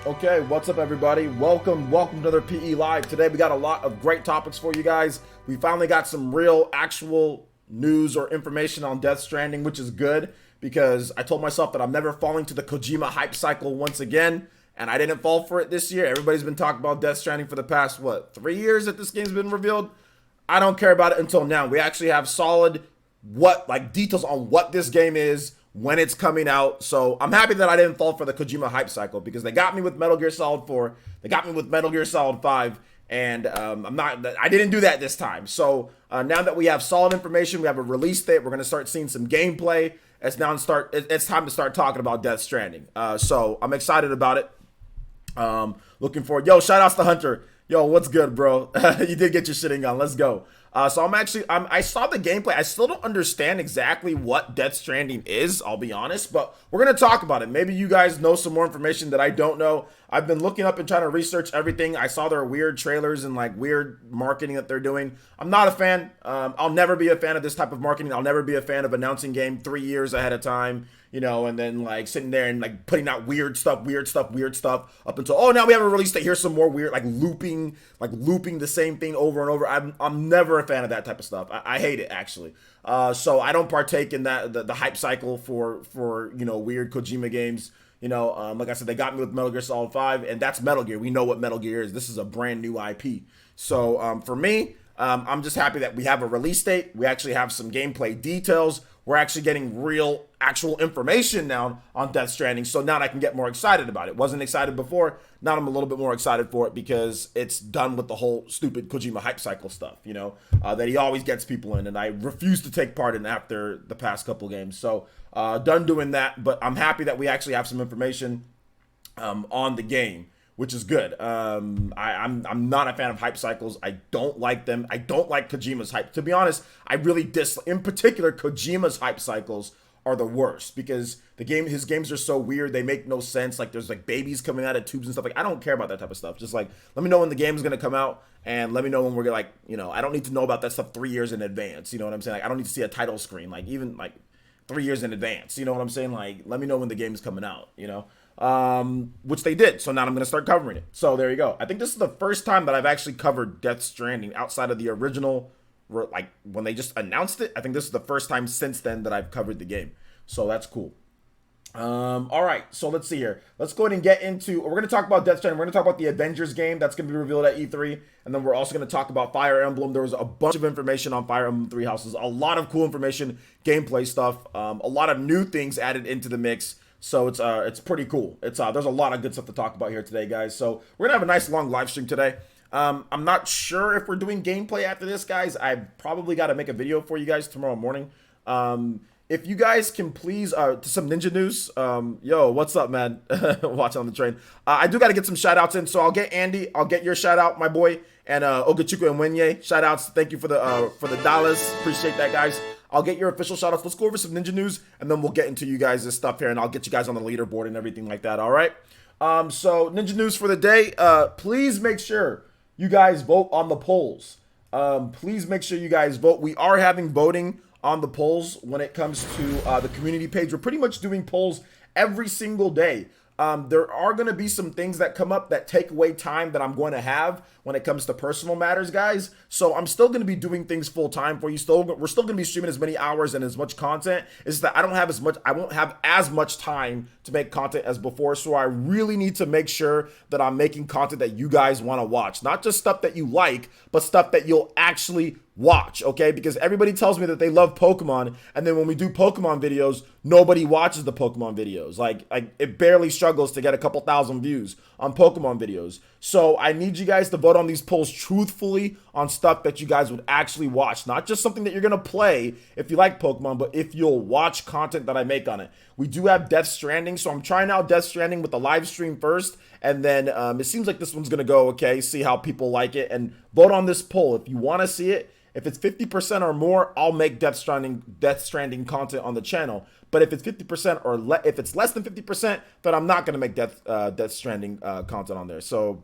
Okay, what's up everybody? Welcome to another PE Live. Today we got a lot of great topics for you guys. We finally got some real, actual news or information on Death Stranding, which is good because I told myself that I'm never falling to the Kojima hype cycle once again, and I didn't fall for it this year. Everybody's been talking about Death Stranding for the past, 3 years that this game's been revealed? I don't care about it until now. We actually have solid details on what this game is, when it's coming out. So I'm happy that I didn't fall for the Kojima hype cycle because they got me with Metal Gear Solid 4, they got me with Metal Gear Solid 5, and I didn't do that this time. So now that we have solid information, we have a release date, we're gonna start seeing some gameplay. It's time to start talking about Death Stranding. So I'm excited about it. Looking forward. Yo, shout outs to Hunter. Yo, what's good, bro? You did get your shitting on. Let's go. So I saw the gameplay. I still don't understand exactly what Death Stranding is, I'll be honest, but we're going to talk about it. Maybe you guys know some more information that I don't know. I've been looking up and trying to research everything. I saw their weird trailers and weird marketing that they're doing. I'm not a fan. I'll never be a fan of this type of marketing. I'll never be a fan of announcing game 3 years ahead of time, and then sitting there and putting out weird stuff up until, oh, now we have a release date. Here's some more weird, looping the same thing over and over. I'm never a fan of that type of stuff. I hate it, actually. So I don't partake in that, the hype cycle for weird Kojima games. Like I said, they got me with Metal Gear Solid 5, and that's Metal Gear. We know what Metal Gear is. This is a brand new IP. So for me, I'm just happy that we have a release date. We actually have some gameplay details. We're actually getting real, actual information now on Death Stranding. So now I can get more excited about it. Wasn't excited before. Now I'm a little bit more excited for it because it's done with the whole stupid Kojima hype cycle stuff, that he always gets people in. And I refuse to take part in after the past couple games. So done doing that. But I'm happy that we actually have some information on the game, which is good. I'm not a fan of hype cycles. I don't like them. I don't like Kojima's hype. To be honest, I really dislike, in particular, Kojima's hype cycles are the worst because his games are so weird. They make no sense. There's babies coming out of tubes and stuff. I don't care about that type of stuff. Just let me know when the game is gonna come out and let me know when we're I don't need to know about that stuff 3 years in advance. You know what I'm saying? I don't need to see a title screen even 3 years in advance. You know what I'm saying? Let me know when the game is coming out. Which they did. So now I'm going to start covering it. So there you go. I think this is the first time that I've actually covered Death Stranding outside of the original, when they just announced it. I think this is the first time since then that I've covered the game. So that's cool. All right. So let's see here. Let's go ahead and get into, we're going to talk about Death Stranding. We're going to talk about the Avengers game that's going to be revealed at E3. And then we're also going to talk about Fire Emblem. There was a bunch of information on Fire Emblem Three Houses. A lot of cool information, gameplay stuff, a lot of new things added into the mix. So it's pretty cool. There's a lot of good stuff to talk about here today, guys. So we're gonna have a nice long live stream today. I'm not sure if we're doing gameplay after this, guys. I probably got to make a video for you guys tomorrow morning. If you guys can please, to some ninja news. Yo, what's up, man? Watch on the train. I do got to get some shout outs in. So I'll get Andy. I'll get your shout out, my boy, and Ogachuku and Wenye. Shout outs. Thank you for the dollars. Appreciate that, guys. I'll get your official shoutouts. Let's go over some ninja news, and then we'll get into you guys' stuff here, and I'll get you guys on the leaderboard and everything like that, all right? So ninja news for the day. Please make sure you guys vote on the polls. Please make sure you guys vote. We are having voting on the polls when it comes to the community page. We're pretty much doing polls every single day. There are going to be some things that come up that take away time that I'm going to have when it comes to personal matters, guys. So I'm still going to be doing things full time for you. We're still going to be streaming as many hours and as much content. It's that I won't have as much time to make content as before. So I really need to make sure that I'm making content that you guys want to watch. Not just stuff that you like, but stuff that you'll actually watch, okay? Because everybody tells me that they love Pokemon, and then when we do Pokemon videos, nobody watches the Pokemon videos. It barely struggles to get a couple thousand views on Pokemon videos. So I need you guys to vote on these polls truthfully on stuff that you guys would actually watch. Not just something that you're gonna play if you like Pokemon, but if you'll watch content that I make on it. We do have Death Stranding, so I'm trying out Death Stranding with the live stream first, and then it seems like this one's gonna go okay, see how people like it, and vote on this poll if you wanna see it. If it's 50% or more, I'll make Death Stranding content on the channel. But if it's 50% or if it's less than 50%, then I'm not gonna make Death Stranding content on there. So,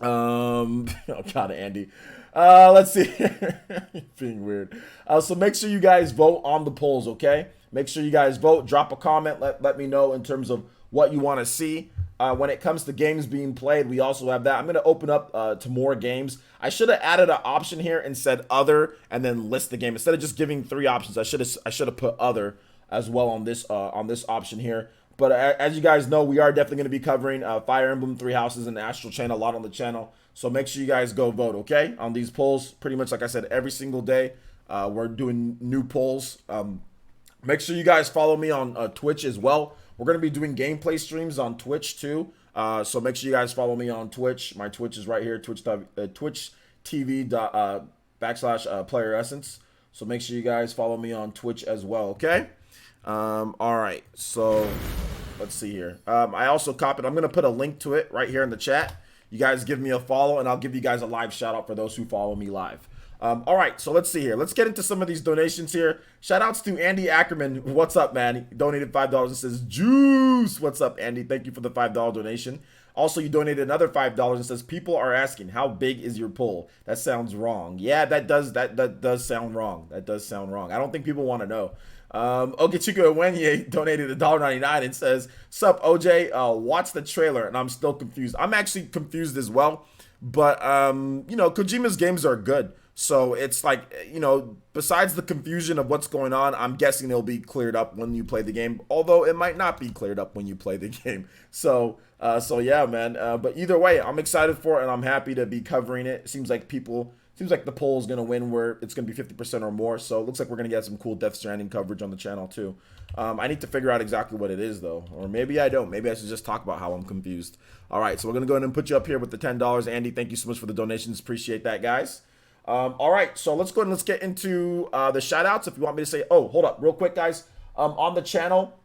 oh god, Andy. Let's see. Being weird. So make sure you guys vote on the polls, okay? Make sure you guys vote. Drop a comment. Let me know in terms of what you want to see. When it comes to games being played, we also have that. I'm going to open up to more games. I should have added an option here and said other and then list the game instead of just giving 3 options. I should have put other as well on this option here. But as you guys know, we are definitely going to be covering Fire Emblem Three Houses and Astral Chain a lot on the channel. So make sure you guys go vote, okay? On these polls, pretty much like I said, every single day we're doing new polls. Make sure you guys follow me on Twitch as well. We're going to be doing gameplay streams on Twitch too. So make sure you guys follow me on Twitch. My Twitch is right here, Twitch TV / Player Essence. So make sure you guys follow me on Twitch as well, okay? All right, so let's see here. I also copied. I'm going to put a link to it right here in the chat. You guys give me a follow, and I'll give you guys a live shout out for those who follow me live. All right, so let's see here. Let's get into some of these donations here. Shout outs to Andy Ackerman. What's up, man? He donated $5 and says, Juice. What's up, Andy? Thank you for the $5 donation. Also, you donated another $5 and says, people are asking, how big is your poll? That sounds wrong. Yeah, that does sound wrong. That does sound wrong. I don't think people want to know. Ogechiku Ewenye donated $1.99 and says, sup, OJ, watch the trailer, and I'm still confused. I'm actually confused as well, but, you know, Kojima's games are good. So it's like, you know, besides the confusion of what's going on, I'm guessing it'll be cleared up when you play the game, although it might not be cleared up when you play the game. So yeah, man. But either way, I'm excited for it, and I'm happy to be covering it. It seems like the poll is going to win where it's going to be 50% or more. So it looks like we're going to get some cool Death Stranding coverage on the channel too. I need to figure out exactly what it is though. Or maybe I don't. Maybe I should just talk about how I'm confused. All right, so we're going to go ahead and put you up here with the $10. Andy, thank you so much for the donations. Appreciate that, guys. All right, so let's go ahead and let's get into the shout outs. If you want me to say, oh, hold up real quick, guys. On the channel,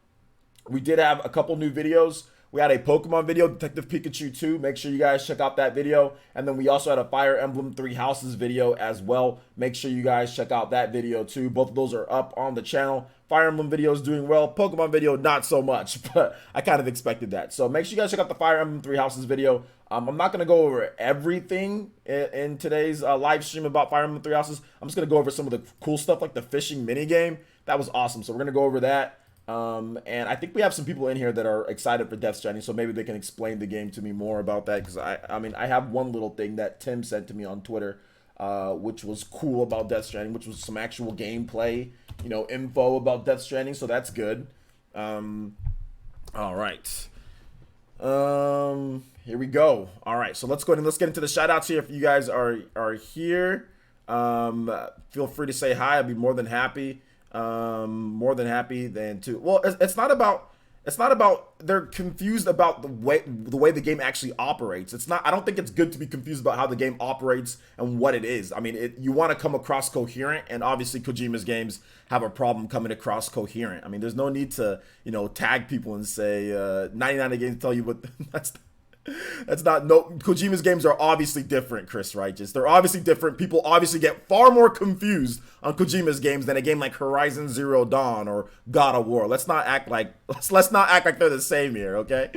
we did have a couple new videos. We had a Pokemon video, Detective Pikachu 2. Make sure you guys check out that video. And then we also had a Fire Emblem Three Houses video as well. Make sure you guys check out that video too. Both of those are up on the channel. Fire Emblem video is doing well. Pokemon video, not so much, but I kind of expected that. So make sure you guys check out the Fire Emblem Three Houses video. I'm not going to go over everything in today's live stream about Fire Emblem Three Houses. I'm just going to go over some of the cool stuff like the fishing minigame. That was awesome. So we're going to go over that. And I think we have some people in here that are excited for Death Stranding, so maybe they can explain the game to me more about that, because I mean, I have one little thing that Tim sent to me on Twitter, which was cool about Death Stranding, which was some actual gameplay, you know, info about Death Stranding, so that's good. All right. Here we go. All right, so let's go ahead and let's get into the shout outs here. If you guys are here, feel free to say hi. I'd be more than happy. Than to, well, it's not about they're confused about the way the game actually operates. It's not, I don't think it's good to be confused about how the game operates and what it is. I mean, you want to come across coherent, and obviously Kojima's games have a problem coming across coherent. I mean, there's no need to, you know, tag people and say 99 games tell you what that's not, no, Kojima's games are obviously different, Chris Righteous. They're obviously different. People obviously get far more confused on Kojima's games than a game like Horizon Zero Dawn or God of War. Let's not act like they're the same here, okay?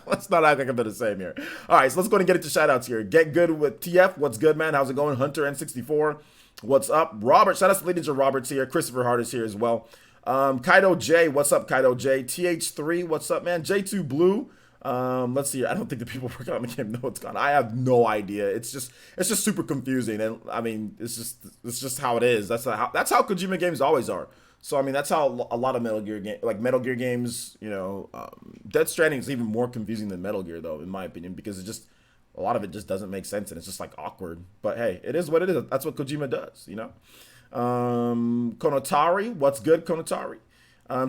Let's not act like they're the same here. All right, so let's go ahead and get into shoutouts here. Get Good with TF. What's good, man? How's it going? Hunter N64. What's up? Robert. Shout out to Legions of Roberts here. Christopher Hart is here as well. Kaido J. What's up, Kaido J? TH3. What's up, man? J2 Blue. Let's see. I don't think the people working on the game know what's gone. I have no idea. It's just super confusing, and I mean, it's just how it is. That's how Kojima games always are. So I mean, that's how a lot of Metal Gear games, you know, Death Stranding is even more confusing than Metal Gear though, in my opinion, because a lot of it just doesn't make sense, and it's just like awkward. But hey, it is what it is. That's what Kojima does, you know. Konotari, what's good, Konotari?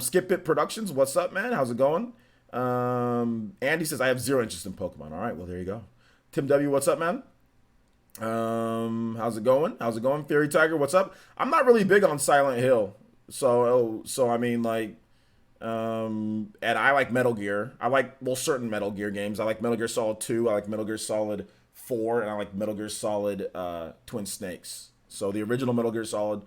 Skip It Productions, what's up, man? How's it going? Andy says, I have zero interest in Pokemon. All right, well, there you go. Tim W, what's up, man? How's it going? Fairy Tiger, what's up? I'm not really big on Silent Hill. So I mean, like, and I like Metal Gear. I like, well, certain Metal Gear games. I like Metal Gear Solid 2. I like Metal Gear Solid 4. And I like Metal Gear Solid Twin Snakes. So the original Metal Gear Solid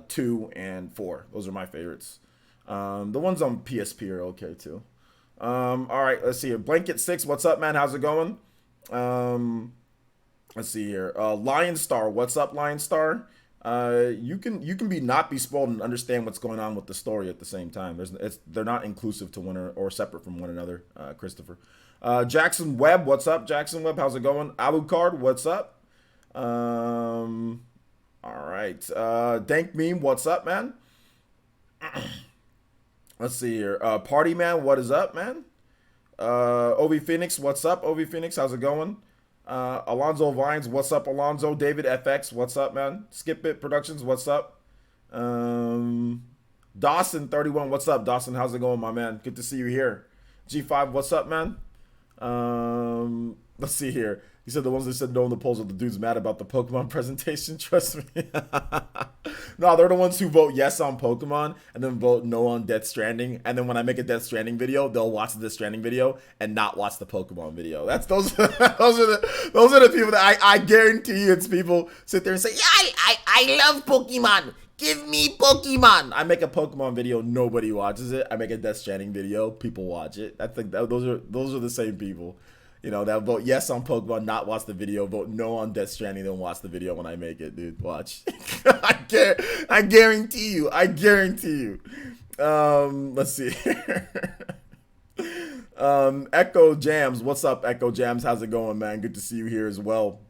2 and 4. Those are my favorites. The ones on PSP are okay, too. All right, let's see here. Blanket 6, what's up, man? How's it going? Let's see here. Lion Star, what's up, Lion Star? You can not be spoiled and understand what's going on with the story at the same time. They're not inclusive to one or separate from one another. Christopher, Jackson Webb, what's up? Jackson Webb, how's it going? Alucard, what's up? All right. Dank Meme, what's up, man? Let's see here. Party Man, what is up, man? Ovi Phoenix, what's up? Ovi Phoenix, how's it going? Alonzo Vines, what's up, Alonzo? David FX, what's up, man? Skip It Productions, what's up? Dawson 31, what's up, Dawson? How's it going, my man? Good to see you here. G5, what's up, man? Let's see here. He said the ones that said no in the polls are the dudes mad about the Pokemon presentation. Trust me. No, they're the ones who vote yes on Pokemon and then vote no on Death Stranding. And then when I make a Death Stranding video, they'll watch the Death Stranding video and not watch the Pokemon video. Those are the people that I guarantee you it's people sit there and say, yeah, I love Pokemon. Give me Pokemon. I make a Pokemon video, nobody watches it. I make a Death Stranding video, people watch it. Those are the same people. You know, that vote yes on Pokemon, not watch the video, vote no on Death Stranding, then watch the video when I make it, dude. Watch. I guarantee you. Let's see. Echo Jams. What's up, Echo Jams? How's it going, man? Good to see you here as well.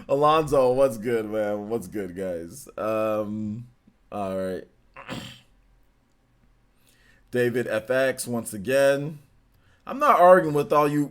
Alonzo, what's good, man? What's good, guys? All right. David FX once again. I'm not arguing with all you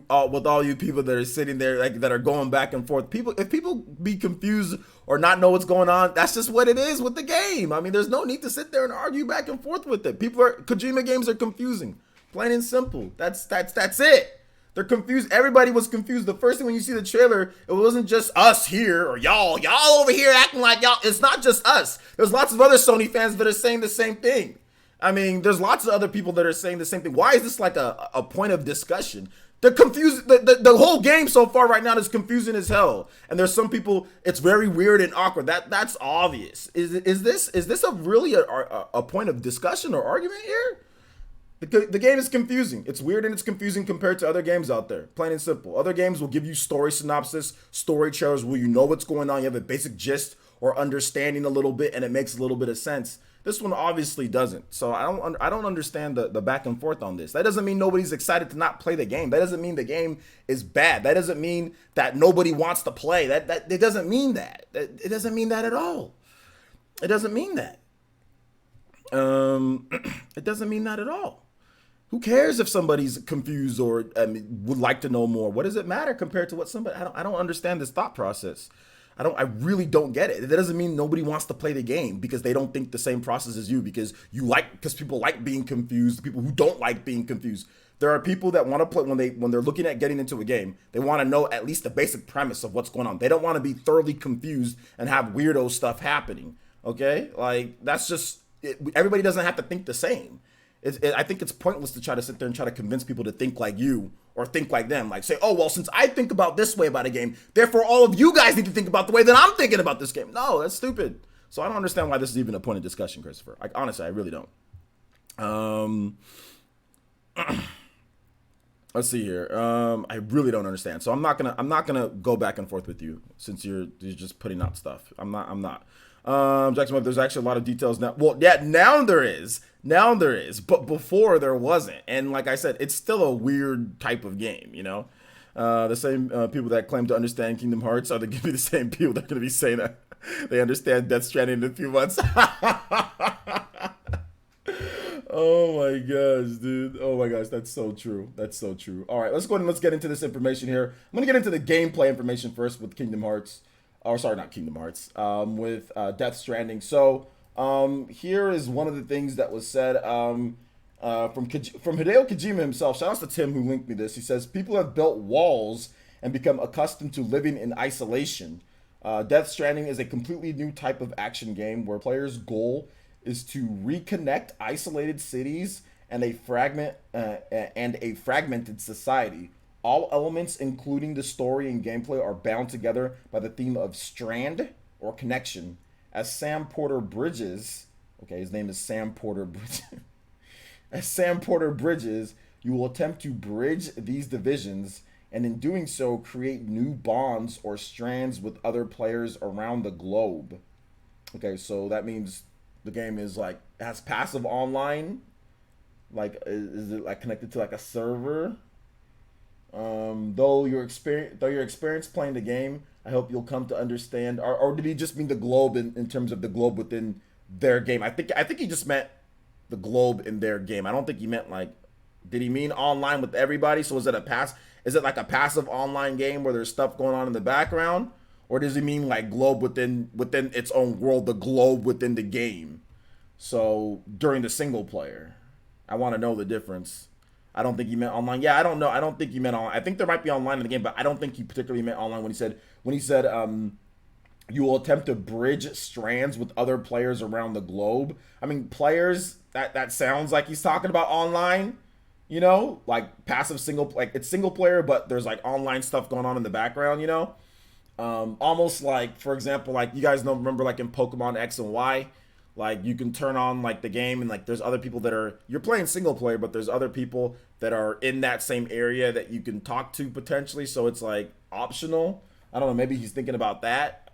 people that are sitting there like that are going back and forth. If people be confused or not know what's going on, that's just what it is with the game. I mean, there's no need to sit there and argue back and forth with it. Kojima games are confusing, plain and simple. That's it. They're confused. Everybody was confused. The first thing when you see the trailer, it wasn't just us here or y'all over here acting like y'all. It's not just us. There's lots of other Sony fans that are saying the same thing. I mean, there's lots of other people that are saying the same thing. Why is this like a point of discussion? They're confused. The whole game so far right now is confusing as hell. And there's some people, it's very weird and awkward. That's obvious. Is this really a point of discussion or argument here? The game is confusing. It's weird and it's confusing compared to other games out there. Plain and simple. Other games will give you story synopsis, story trailers where you know what's going on. You have a basic gist or understanding a little bit and it makes a little bit of sense. This one obviously doesn't. So I don't understand the back and forth on this. That doesn't mean nobody's excited to not play the game. That doesn't mean the game is bad. That doesn't mean that nobody wants to play. That it doesn't mean that. It doesn't mean that at all. It doesn't mean that. It doesn't mean that at all. Who cares if somebody's confused or would like to know more? What does it matter compared to what somebody? I don't understand this thought process. I really don't get it. That doesn't mean nobody wants to play the game because they don't think the same process as you because people like being confused. People who don't like being confused. There are people that want to play when they're looking at getting into a game. They want to know at least the basic premise of what's going on. They don't want to be thoroughly confused and have weirdo stuff happening. Okay, like that's just it. Everybody doesn't have to think the same. I think it's pointless to try to sit there and try to convince people to think like you or think like them. Like say, oh, well, since I think about this way about a game, therefore all of you guys need to think about the way that I'm thinking about this game. No, that's stupid. So I don't understand why this is even a point of discussion, Christopher. Honestly, I really don't. Let's see here. I really don't understand. So I'm not gonna go back and forth with you since you're just putting out stuff. I'm not. Jackson Webb, there's actually a lot of details now. Well, yeah, now there is. But before there wasn't. And like I said, it's still a weird type of game, you know? The same people that claim to understand Kingdom Hearts are going to be the same people that are going to be saying that they understand Death Stranding in a few months. Oh my gosh, dude. Oh my gosh, that's so true. All right, let's go ahead and let's get into this information here. I'm going to get into the gameplay information first with Kingdom Hearts. Or sorry, not Kingdom Hearts. With Death Stranding. So here is one of the things that was said from Hideo Kojima himself. Shout out to Tim who linked me this. He says, people have built walls and become accustomed to living in isolation. Death Stranding is a completely new type of action game where players' goal is to reconnect isolated cities and a fragmented society. All elements, including the story and gameplay, are bound together by the theme of strand or connection. As Sam Porter Bridges, okay, his name is Sam Porter Bridges. As Sam Porter Bridges, you will attempt to bridge these divisions and in doing so, create new bonds or strands with other players around the globe. Okay, so that means the game is like has passive online. Like, is it like connected to like a server? Though your experience playing the game, I hope you'll come to understand. Or did he just mean the globe in terms of the globe within their game? I think he just meant the globe in their game. I don't think he meant like. Did he mean online with everybody? So is it a pass? Is it like a passive online game where there's stuff going on in the background, or does he mean like globe within its own world, the globe within the game? So during the single player, I want to know the difference. I don't think he meant online. Yeah, I don't know. I don't think he meant online. I think there might be online in the game, but I don't think he particularly meant online when he said you will attempt to bridge strands with other players around the globe. I mean, players that sounds like he's talking about online. Like passive single, like it's single player, but there's like online stuff going on in the background. Almost like, for example, like you guys know, remember like in Pokemon X and Y, like you can turn on like the game and like there's other people that are you're playing single player, but there's other people that are in that same area that you can talk to potentially. So it's like optional. I don't know. Maybe he's thinking about that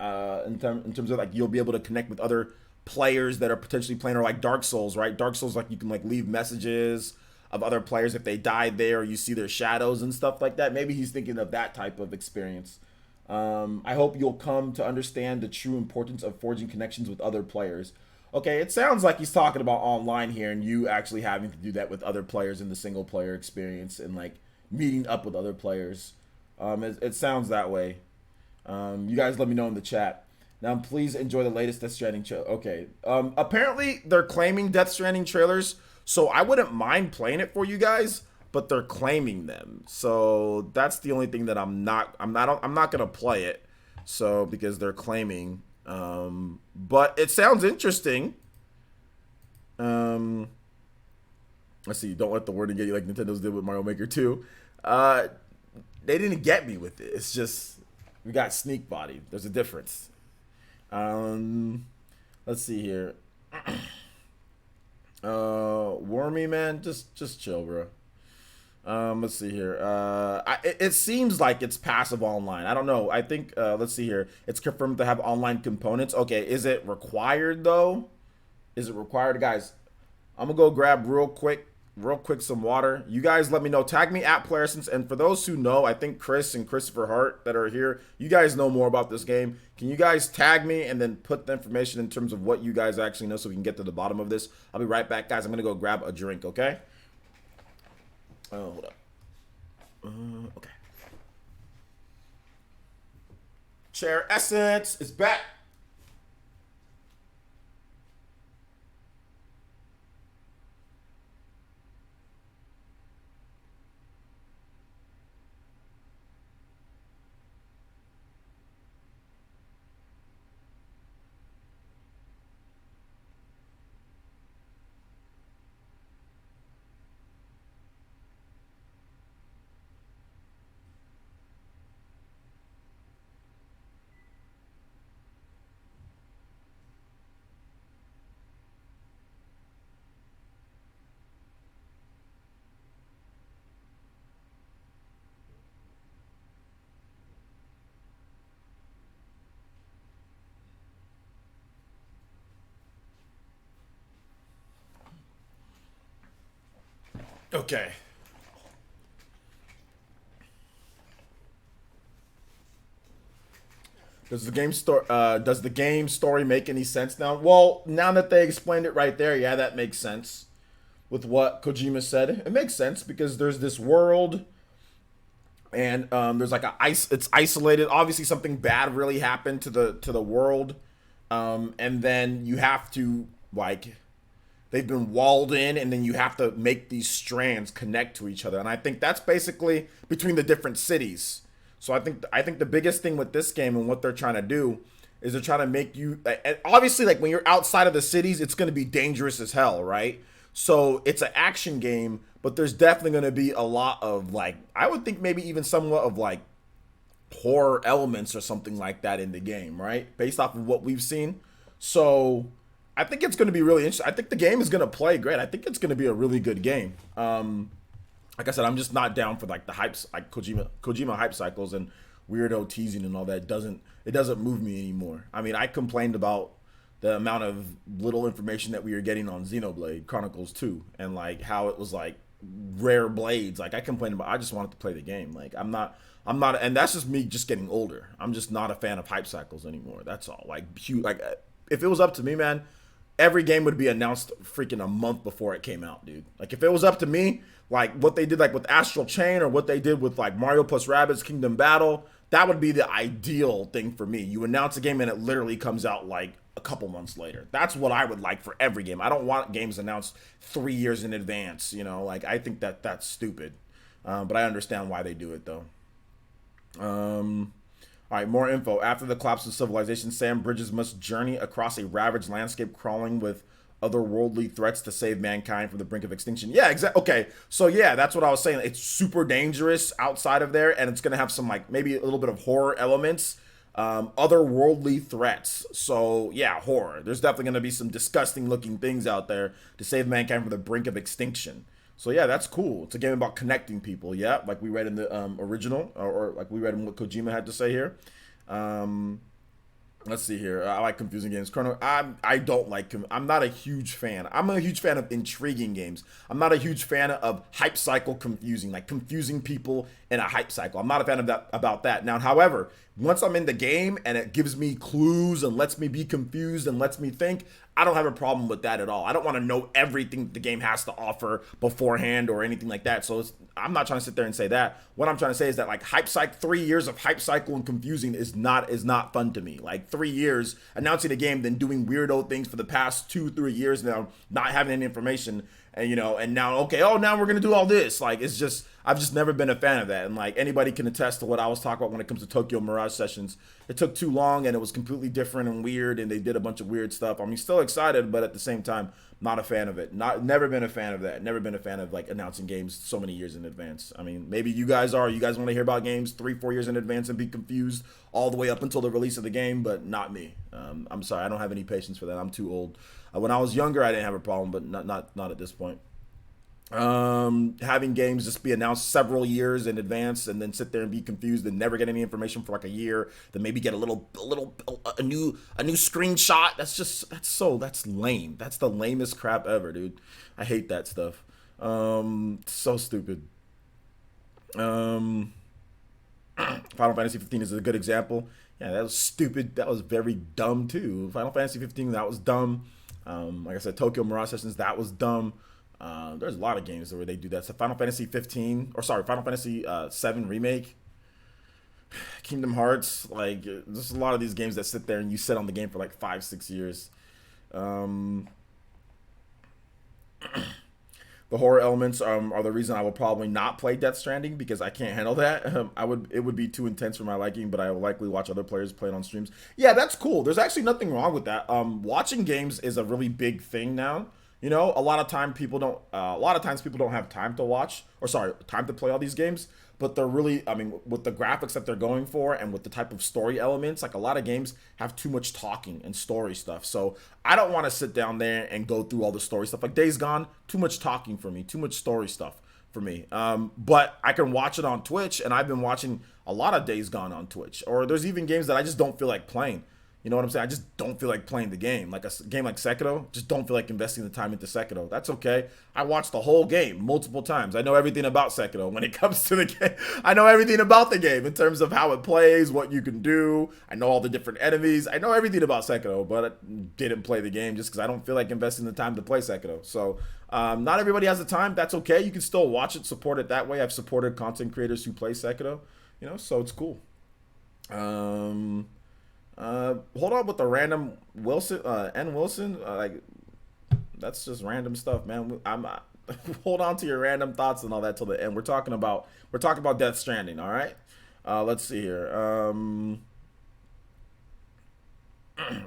in terms of like you'll be able to connect with other players that are potentially playing, or like Dark Souls, right? Dark Souls, like you can like leave messages of other players if they died there, or you see their shadows and stuff like that. Maybe he's thinking of that type of experience. I hope you'll come to understand the true importance of forging connections with other players. Okay, it sounds like he's talking about online here and you actually having to do that with other players in the single player experience and like meeting up with other players. It sounds that way. You guys let me know in the chat. Now, please enjoy the latest Death Stranding trailer. Okay. Apparently, they're claiming Death Stranding trailers, so I wouldn't mind playing it for you guys, but they're claiming them. So that's the only thing that I'm not gonna play it. So because they're claiming, but it sounds interesting. Let's see. Don't let the wording get you like Nintendo's did with Mario Maker 2. They didn't get me with it. It's just we got sneak body. There's a difference. Let's see here. Wormy man, just chill, bro. Let's see here. It seems like it's passive online. I don't know. I think let's see here. It's confirmed to have online components. Okay, is it required though? Is it required, guys? I'm gonna go grab real quick some water. You guys let me know. Tag me at PlayerSense. And for those who know, I think Chris and Christopher Hart that are here, you guys know more about this game. Can you guys tag me and then put the information in terms of what you guys actually know so we can get to the bottom of this? I'll be right back, guys. I'm gonna go grab a drink, okay? Oh, hold up. Okay. Chair Essence is back. Okay. Does the game story make any sense now? Well, now that they explained it right there, yeah, that makes sense. With what Kojima said, it makes sense because there's this world, and there's like it's isolated. Obviously, something bad really happened to the world, and then you have to like they've been walled in, and then you have to make these strands connect to each other. And I think that's basically between the different cities. So I think the biggest thing with this game and what they're trying to do is they're trying to make you, and obviously, like when you're outside of the cities, it's going to be dangerous as hell, right? So it's an action game, but there's definitely going to be a lot of like, I would think maybe even somewhat of like horror elements or something like that in the game, right? Based off of what we've seen. So I think it's going to be really interesting. I think the game is going to play great. I think it's going to be a really good game. like I said, I'm just not down for like the hypes, like Kojima hype cycles and weirdo teasing and all that. It doesn't move me anymore. I mean, I complained about the amount of little information that we were getting on Xenoblade Chronicles 2 and like how it was like rare blades. Like I complained about, I just wanted to play the game. Like I'm not, and that's just me just getting older. I'm just not a fan of hype cycles anymore. That's all. Like huge, like if it was up to me, man, every game would be announced freaking a month before it came out, dude. Like if it was up to me, like what they did like with Astral Chain or what they did with like Mario plus Rabbids Kingdom Battle, that would be the ideal thing for me. You announce a game and it literally comes out like a couple months later. That's what I would like for every game. I don't want games announced 3 years in advance. Like I think that that's stupid. But I understand why they do it though. All right, more info. After the collapse of civilization, Sam Bridges must journey across a ravaged landscape, crawling with otherworldly threats to save mankind from the brink of extinction. Yeah, exactly. Okay, so yeah, that's what I was saying. It's super dangerous outside of there, and it's gonna have some like maybe a little bit of horror elements, otherworldly threats. So yeah, horror. There's definitely gonna be some disgusting looking things out there to save mankind from the brink of extinction. So yeah, that's cool. It's a game about connecting people. Yeah, like we read in the original, or like we read in what Kojima had to say here. Um, let's see here. I like confusing games. Chrono. I don't like. I'm not a huge fan. I'm a huge fan of intriguing games. I'm not a huge fan of hype cycle confusing, like confusing people in a hype cycle. I'm not a fan of that about that. Now, however, once I'm in the game and it gives me clues and lets me be confused and lets me think, I don't have a problem with that at all. I don't want to know everything the game has to offer beforehand or anything like that. So I'm not trying to sit there and say that. What I'm trying to say is that like hype cycle, 3 years of hype cycle and confusing is not fun to me. Like 3 years announcing a game, then doing weirdo things for the past 2-3 years now, not having any information, and now okay, oh now we're gonna do all this. Like it's just I've just never been a fan of that. And like anybody can attest to what I was talking about when it comes to Tokyo Mirage Sessions. It took too long and it was completely different and weird and they did a bunch of weird stuff. I mean, still excited, but at the same time, not a fan of it. Never been a fan of that. Never been a fan of like announcing games so many years in advance. I mean, maybe you guys are. You guys want to hear about games 3-4 years in advance and be confused all the way up until the release of the game, but not me. I'm sorry, I don't have any patience for that. I'm too old. When I was younger, I didn't have a problem, but not at this point. Having games just be announced several years in advance and then sit there and be confused and never get any information for like a year, then maybe get a new screenshot. That's lame. That's the lamest crap ever, dude. I hate that stuff. So stupid. um Final Fantasy 15 is a good example. Yeah, that was stupid. That was very dumb too. Final Fantasy 15, that was dumb. Like I said, Tokyo Mirage Sessions, that was dumb. There's a lot of games where they do that. So Final Fantasy 15, or sorry, Final Fantasy 7 remake, Kingdom Hearts. Like there's a lot of these games that sit there and you sit on the game for like 5-6 years. Um, the horror elements are the reason I will probably not play Death Stranding because I can't handle that. It would be too intense for my liking, but I will likely watch other players play it on streams. Yeah, that's cool. There's actually nothing wrong with that. Watching games is a really big thing now. A lot of times people don't. A lot of times people don't have time to watch, or sorry, time to play all these games. But they're really, I mean, with the graphics that they're going for and with the type of story elements, like a lot of games have too much talking and story stuff. So I don't want to sit down there and go through all the story stuff. Like Days Gone, too much talking for me, too much story stuff for me. But I can watch it on Twitch, and I've been watching a lot of Days Gone on Twitch. Or there's even games that I just don't feel like playing. You know what I'm saying? I just don't feel like playing the game. Like a game like Sekiro, just don't feel like investing the time into Sekiro. That's okay. I watched the whole game multiple times. I know everything about Sekiro when it comes to the game. I know everything about the game in terms of how it plays, what you can do. I know all the different enemies. I know everything about Sekiro, but I didn't play the game just because I don't feel like investing the time to play Sekiro. So not everybody has the time. That's okay. You can still watch it, support it that way. I've supported content creators who play Sekiro, so it's cool. Hold on with the random Wilson, N Wilson. Like that's just random stuff, man. I'm hold on to your random thoughts and all that till the end. We're talking about Death Stranding. All right. Let's see here.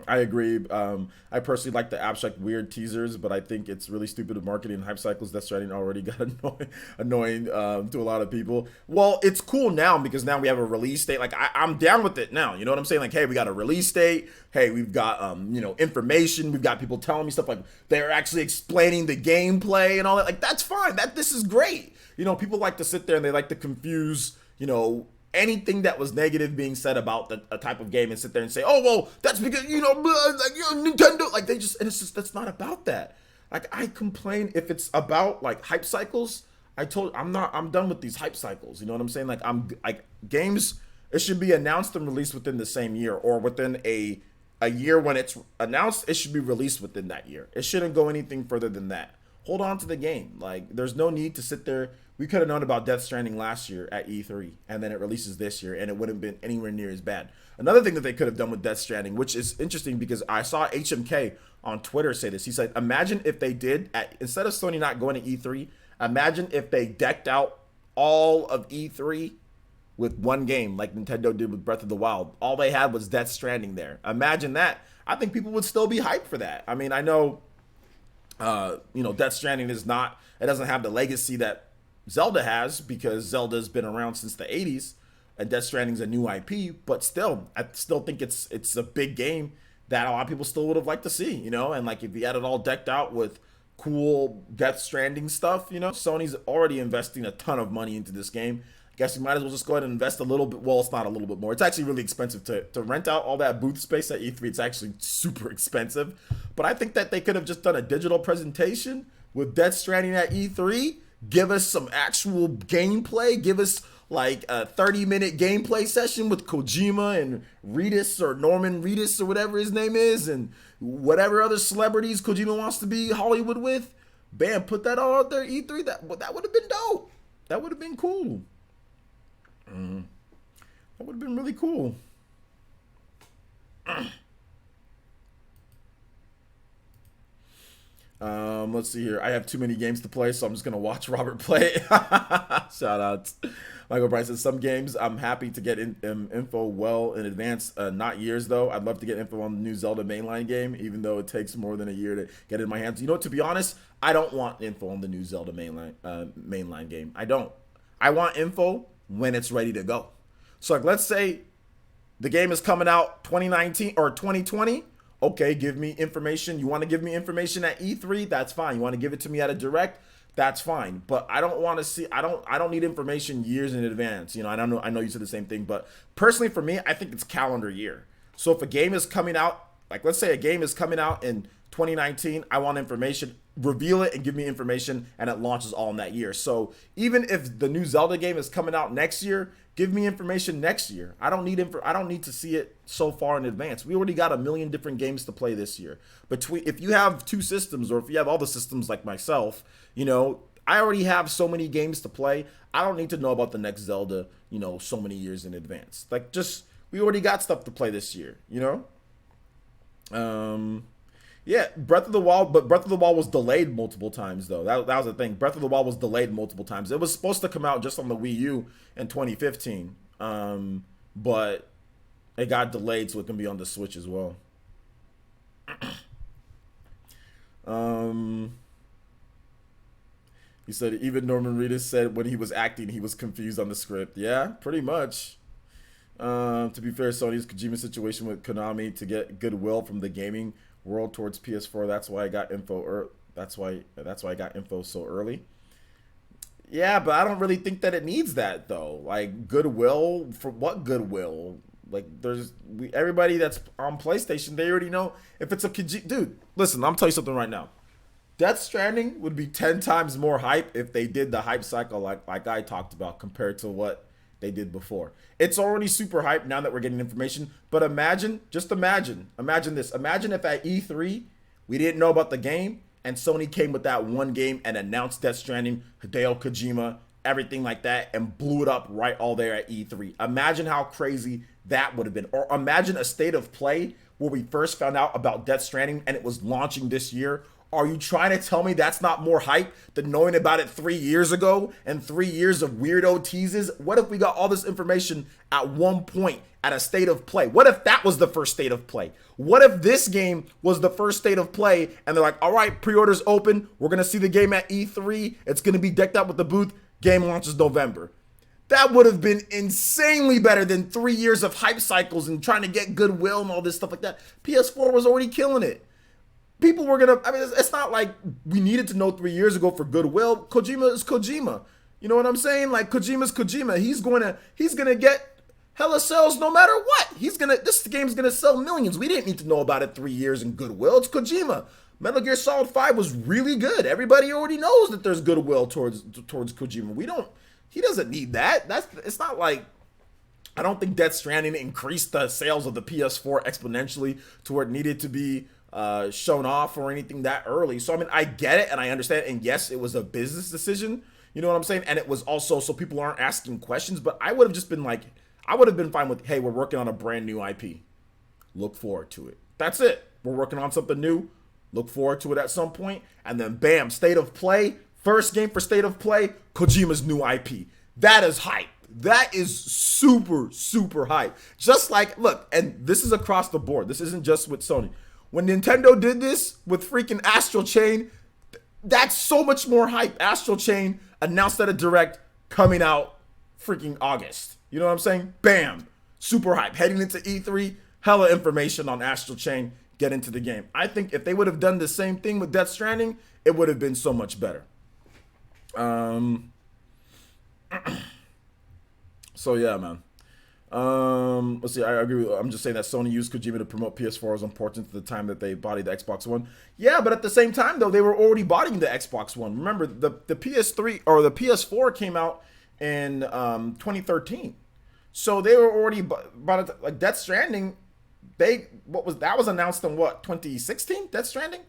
I agree. I personally like the abstract weird teasers, but I think it's really stupid of marketing and hype cycles. Death Stranding already got annoying to a lot of people. Well, it's cool now because now we have a release date. Like I'm down with it now. You know what I'm saying? Like, hey, we got a release date. Hey, we've got information. We've got people telling me stuff like they're actually explaining the gameplay and all that. Like that's fine. This is great. People like to sit there and they like to confuse anything that was negative being said about a type of game and sit there and say, oh, well, that's because, like, Nintendo, like, and it's just, that's not about that. Like, I complain if it's about, like, hype cycles. I'm done with these hype cycles. You know what I'm saying? Like, games, it should be announced and released within the same year or within a year when it's announced, it should be released within that year. It shouldn't go anything further than that. Hold on to the game. Like, there's no need to sit there. We could have known about Death Stranding last year at E3, and then it releases this year, and it wouldn't have been anywhere near as bad. Another thing that they could have done with Death Stranding, which is interesting because I saw HMK on Twitter say this. He said, imagine if they did, instead of Sony not going to E3, imagine if they decked out all of E3 with one game like Nintendo did with Breath of the Wild. All they had was Death Stranding there. Imagine that. I think people would still be hyped for that. I mean, I know, Death Stranding it doesn't have the legacy that Zelda has because Zelda's been around since the 80s and Death Stranding's a new IP, but still, I still think it's a big game that a lot of people still would have liked to see, and like if you had it all decked out with cool Death Stranding stuff, Sony's already investing a ton of money into this game. I guess you might as well just go ahead and invest a little bit. Well, it's not a little bit more. It's actually really expensive to rent out all that booth space at E3. It's actually super expensive. But I think that they could have just done a digital presentation with Death Stranding at E3. Give us some actual gameplay. Give us like a 30-minute gameplay session with Kojima and Reedus or Norman Reedus or whatever his name is and whatever other celebrities Kojima wants to be Hollywood with. Bam, put that all out there E3. That would have been dope. That would have been cool. That would have been really cool. Let's see here. I have too many games to play, so I'm just gonna watch Robert play. Shout outs. Michael Bryce says some games I'm happy to get info well in advance, not years though. I'd love to get info on the new Zelda mainline game, even though it takes more than a year to get in my hands. To be honest, I don't want info on the new Zelda mainline game. I don't. I want info when it's ready to go. So like, let's say the game is coming out 2019 or 2020. Okay, give me information. You want to give me information at E3? That's fine. You want to give it to me at a direct? That's fine. But I don't want to see. I don't need information years in advance. I don't know. I know you said the same thing, but personally for me, I think it's calendar year. So if a game is coming out, like let's say a game is coming out in 2019, I want information. Reveal it and give me information, and it launches all in that year. So even if the new Zelda game is coming out next year, give me information next year. I don't need to see it so far in advance. We already got a million different games to play this year. If you have two systems, or if you have all the systems like myself, I already have so many games to play. I don't need to know about the next Zelda, so many years in advance. Like we already got stuff to play this year, Yeah, Breath of the Wild was delayed multiple times, though. That was the thing. Breath of the Wild was delayed multiple times. It was supposed to come out just on the Wii U in 2015, but it got delayed so it can be on the Switch as well. He said even Norman Reedus said when he was acting, he was confused on the script. Yeah, pretty much. To be fair, Sony's Kojima situation with Konami to get goodwill from the gaming world towards PS4. That's why I got info. That's why I got info so early. Yeah, but I don't really think that it needs that though. Like goodwill for what goodwill? Like everybody that's on PlayStation, they already know if it's a Kojima. Dude, listen, I'm telling you something right now. Death Stranding would be 10 times more hype if they did the hype cycle like I talked about compared to what they did before. It's already super hype now that we're getting information, but imagine this. Imagine if at E3 we didn't know about the game and Sony came with that one game and announced Death Stranding, Hideo Kojima, everything like that, and blew it up right all there at E3. Imagine how crazy that would have been. Or imagine a state of play where we first found out about Death Stranding and it was launching this year, Are you trying to tell me that's not more hype than knowing about it 3 years ago and 3 years of weirdo teases? What if we got all this information at one point at a state of play? What if that was the first state of play? What if this game was the first state of play and they're like, all right, pre-orders open. We're going to see the game at E3. It's going to be decked out with the booth. Game launches November. That would have been insanely better than 3 years of hype cycles and trying to get goodwill and all this stuff like that. PS4 was already killing it. People were gonna, I mean, it's not like we needed to know 3 years ago for goodwill. Kojima is Kojima. You know what I'm saying? Like, Kojima's Kojima. He's gonna get hella sales no matter what. This game's gonna sell millions. We didn't need to know about it 3 years in goodwill. It's Kojima. Metal Gear Solid 5 was really good. Everybody already knows that there's goodwill towards Kojima. He doesn't need that. It's not like, I don't think Death Stranding increased the sales of the PS4 exponentially to where it needed to be shown off or anything that early. So I mean, I get it and I understand. And yes, it was a business decision. You know what I'm saying? And it was also so people aren't asking questions. But I would have just been like, I would have been fine with, hey, we're working on a brand new IP. Look forward to it. That's it. We're working on something new. Look forward to it at some point. And then bam, state of play. First game for state of play, Kojima's new IP. That is hype. That is super, super hype. Just like, look, and this is across the board. This isn't just with Sony. When Nintendo did this with freaking Astral Chain, that's so much more hype. Astral Chain announced at a direct coming out freaking August. You know what I'm saying? Bam. Super hype. Heading into E3, hella information on Astral Chain. Get into the game. I think if they would have done the same thing with Death Stranding, it would have been so much better. So yeah, man. Let's see. I agree. I'm just saying that Sony used Kojima to promote PS4 was important to the time that they bodied the Xbox One. Yeah, but at the same time, though, they were already bodying the Xbox One. Remember, the PS3 or the PS4 came out in 2013, so they were already like Death Stranding. That was announced in what, 2016? Death Stranding.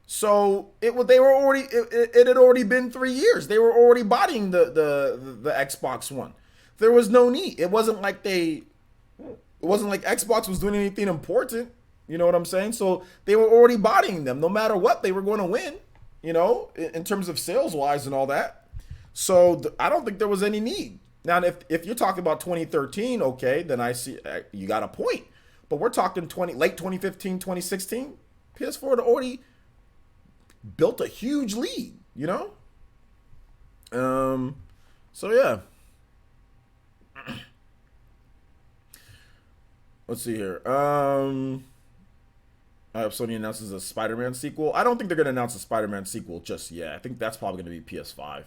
So it had already been 3 years. They were already bodying the Xbox One. There was no need. It wasn't like Xbox was doing anything important. You know what I'm saying? So they were already bodying them. No matter what, they were going to win, you know, in terms of sales wise and all that. So I don't think there was any need. Now, if you're talking about 2013, okay, then I see you got a point. But we're talking late 2015, 2016. PS4 had already built a huge lead, you know? So yeah. Let's see here. I hope Sony announces a Spider-Man sequel. I don't think they're going to announce a Spider-Man sequel just yet. I think that's probably going to be PS5.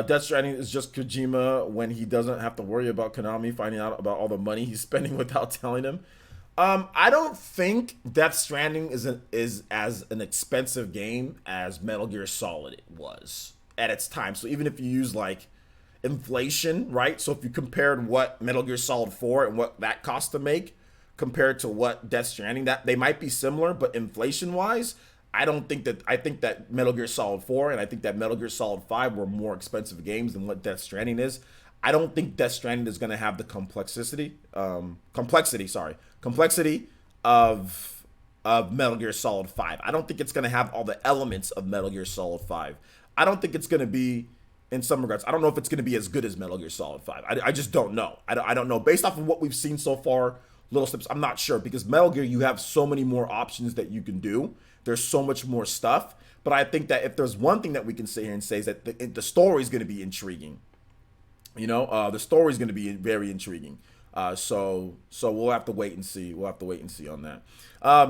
Death Stranding is just Kojima when he doesn't have to worry about Konami finding out about all the money he's spending without telling him. I don't think Death Stranding is as an expensive game as Metal Gear Solid was at its time. So even if you use like inflation, right? So if you compared what Metal Gear Solid 4 and what that cost to make compared to what Death Stranding, that they might be similar, but inflation wise, I think that Metal Gear Solid 4 and I think that Metal Gear Solid 5 were more expensive games than what Death Stranding is. I don't think Death Stranding is going to have the complexity of Metal Gear Solid 5. I don't think it's going to have all the elements of Metal Gear Solid 5. I don't think it's going to be, in some regards, I don't know if it's going to be as good as Metal Gear Solid 5. I just don't know. I don't know. Based off of what we've seen so far, little steps, I'm not sure. Because Metal Gear, you have so many more options that you can do. There's so much more stuff. But I think that if there's one thing that we can sit here and say is that the story is going to be intriguing. You know, the story is going to be very intriguing. So we'll have to wait and see. We'll have to wait and see on that.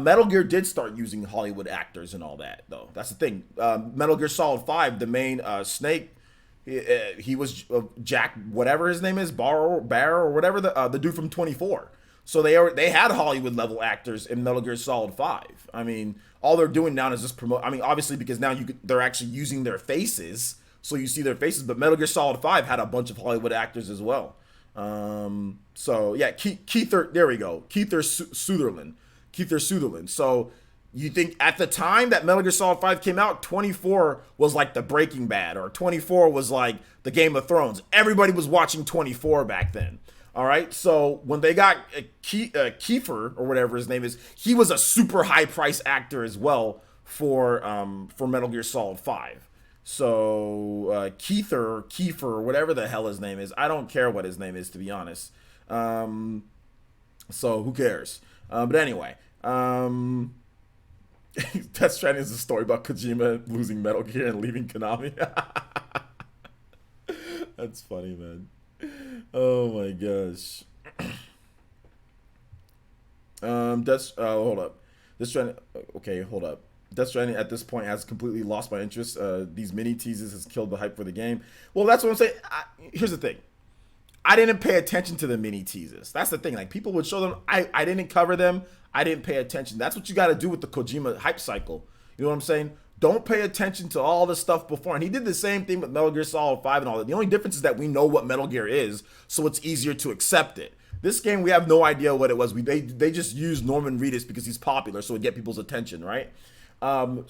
Metal Gear did start using Hollywood actors and all that, though. That's the thing. Metal Gear Solid 5, the main Snake, he was Jack, whatever his name is, Barrow or whatever, the dude from 24. So they had Hollywood level actors in Metal Gear Solid 5. I mean, all they're doing now is just promote. I mean, obviously because now they're actually using their faces, so you see their faces. But Metal Gear Solid 5 had a bunch of Hollywood actors as well. So yeah, there we go. Keither Sutherland. So you think at the time that Metal Gear Solid 5 came out, 24 was like the Breaking Bad, or 24 was like the Game of Thrones. Everybody was watching 24 back then. All right, so when they got Kiefer, or whatever his name is, he was a super high price actor as well for Metal Gear Solid 5. So Kiefer, whatever the hell his name is, I don't care what his name is, to be honest. So who cares? But anyway, Death Stranding is a story about Kojima losing Metal Gear and leaving Konami. That's funny, man. Oh my gosh. Hold up. Death Stranding. Okay, hold up. Death Stranding at this point has completely lost my interest. These mini teases has killed the hype for the game. Well, that's what I'm saying. Here's the thing. I didn't pay attention to the mini teases. That's the thing. Like, people would show them. I didn't cover them. I didn't pay attention. That's what you got to do with the Kojima hype cycle. You know what I'm saying? Don't pay attention to all the stuff before. And he did the same thing with Metal Gear Solid 5 and all that. The only difference is that we know what Metal Gear is, so it's easier to accept it. This game, we have no idea what it was. They just used Norman Reedus because he's popular, so it get people's attention, right? With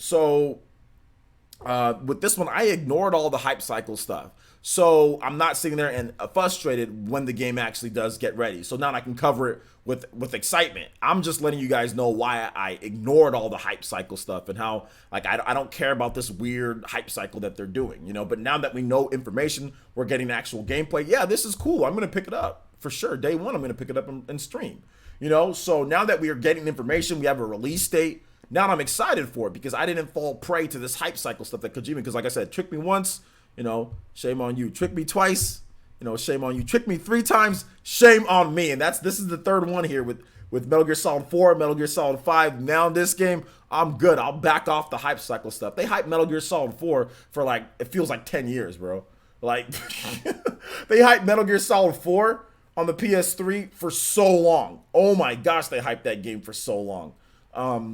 this one, I ignored all the hype cycle stuff. So I'm not sitting there and frustrated when the game actually does get ready. So now I can cover it with excitement. I'm just letting you guys know why I ignored all the hype cycle stuff and how, like, I don't care about this weird hype cycle that they're doing, you know. But now that we know information, we're getting actual gameplay. Yeah, this is cool. I'm going to pick it up for sure. Day one, I'm going to pick it up and stream, you know. So now that we are getting information, we have a release date. Now I'm excited for it because I didn't fall prey to this hype cycle stuff that Kojima, because like I said, tricked me once, you know, shame on you. Trick me twice, you know, shame on you. Trick me 3 times, shame on me. And this is the third one here with Metal Gear Solid 4, Metal Gear Solid 5. Now in this game, I'm good. I'll back off the hype cycle stuff. They hyped Metal Gear Solid 4 for, like, it feels like 10 years, bro. Like, they hyped Metal Gear Solid 4 on the PS3 for so long. Oh my gosh, they hyped that game for so long.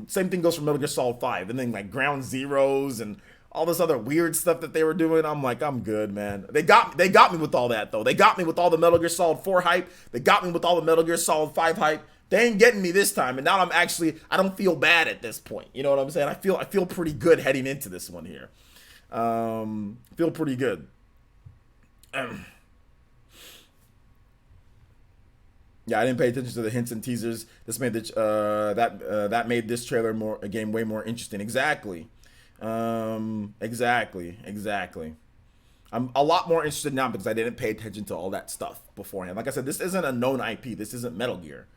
Same thing goes for Metal Gear Solid 5. And then, like, Ground Zeroes and all this other weird stuff that they were doing. I'm like, I'm good, man. They got me with all that, though. They got me with all the Metal Gear Solid 4 hype. They got me with all the Metal Gear Solid 5 hype. They ain't getting me this time. And now I don't feel bad at this point. You know what I'm saying? I feel pretty good heading into this one here. Feel pretty good. Yeah, I didn't pay attention to the hints and teasers. This made that made this trailer game way more interesting. Exactly. Exactly. I'm a lot more interested now because I didn't pay attention to all that stuff beforehand. Like I said, this isn't a known IP. This isn't Metal Gear.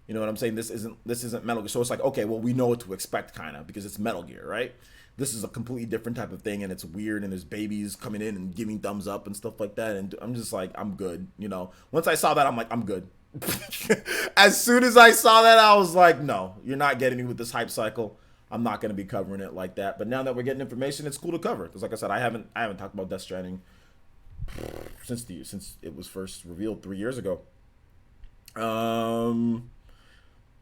You know what I'm saying? This isn't Metal Gear. So it's like, okay, well, we know what to expect, kind of, because it's Metal Gear, right? This is a completely different type of thing, and it's weird, and there's babies coming in and giving thumbs up and stuff like that, and I'm just like, I'm good, you know? Once I saw that, I'm like, I'm good. As soon as I saw that, I was like, no, you're not getting me with this hype cycle. I'm not going to be covering it like that. But now that we're getting information, it's cool to cover. Because like I said, I haven't talked about Death Stranding since it was first revealed 3 years ago. I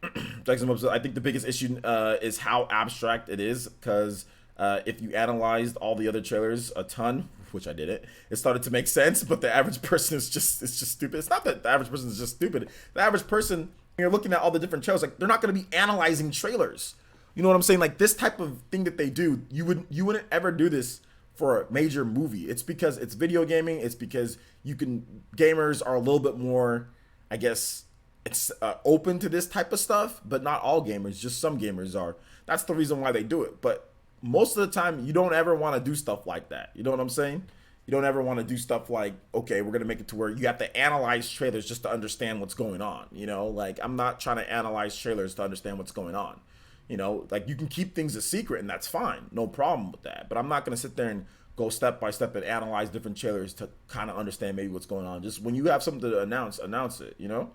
think the biggest issue is how abstract it is. Because if you analyzed all the other trailers a ton, which I did it started to make sense. But the average person is just stupid. It's not that the average person is just stupid. The average person, when you're looking at all the different trailers, like, they're not going to be analyzing trailers. You know what I'm saying? Like, this type of thing that they do, you wouldn't ever do this for a major movie. It's because it's video gaming. It's because gamers are a little bit more, I guess, it's open to this type of stuff, but not all gamers, just some gamers are. That's the reason why they do it. But most of the time, you don't ever want to do stuff like that. You know what I'm saying? You don't ever want to do stuff like, okay, we're going to make it to where you have to analyze trailers just to understand what's going on. You know, like, I'm not trying to analyze trailers to understand what's going on. You know, like, you can keep things a secret, and that's fine. No problem with that. But I'm not going to sit there and go step by step and analyze different trailers to kind of understand maybe what's going on. Just when you have something to announce it, you know?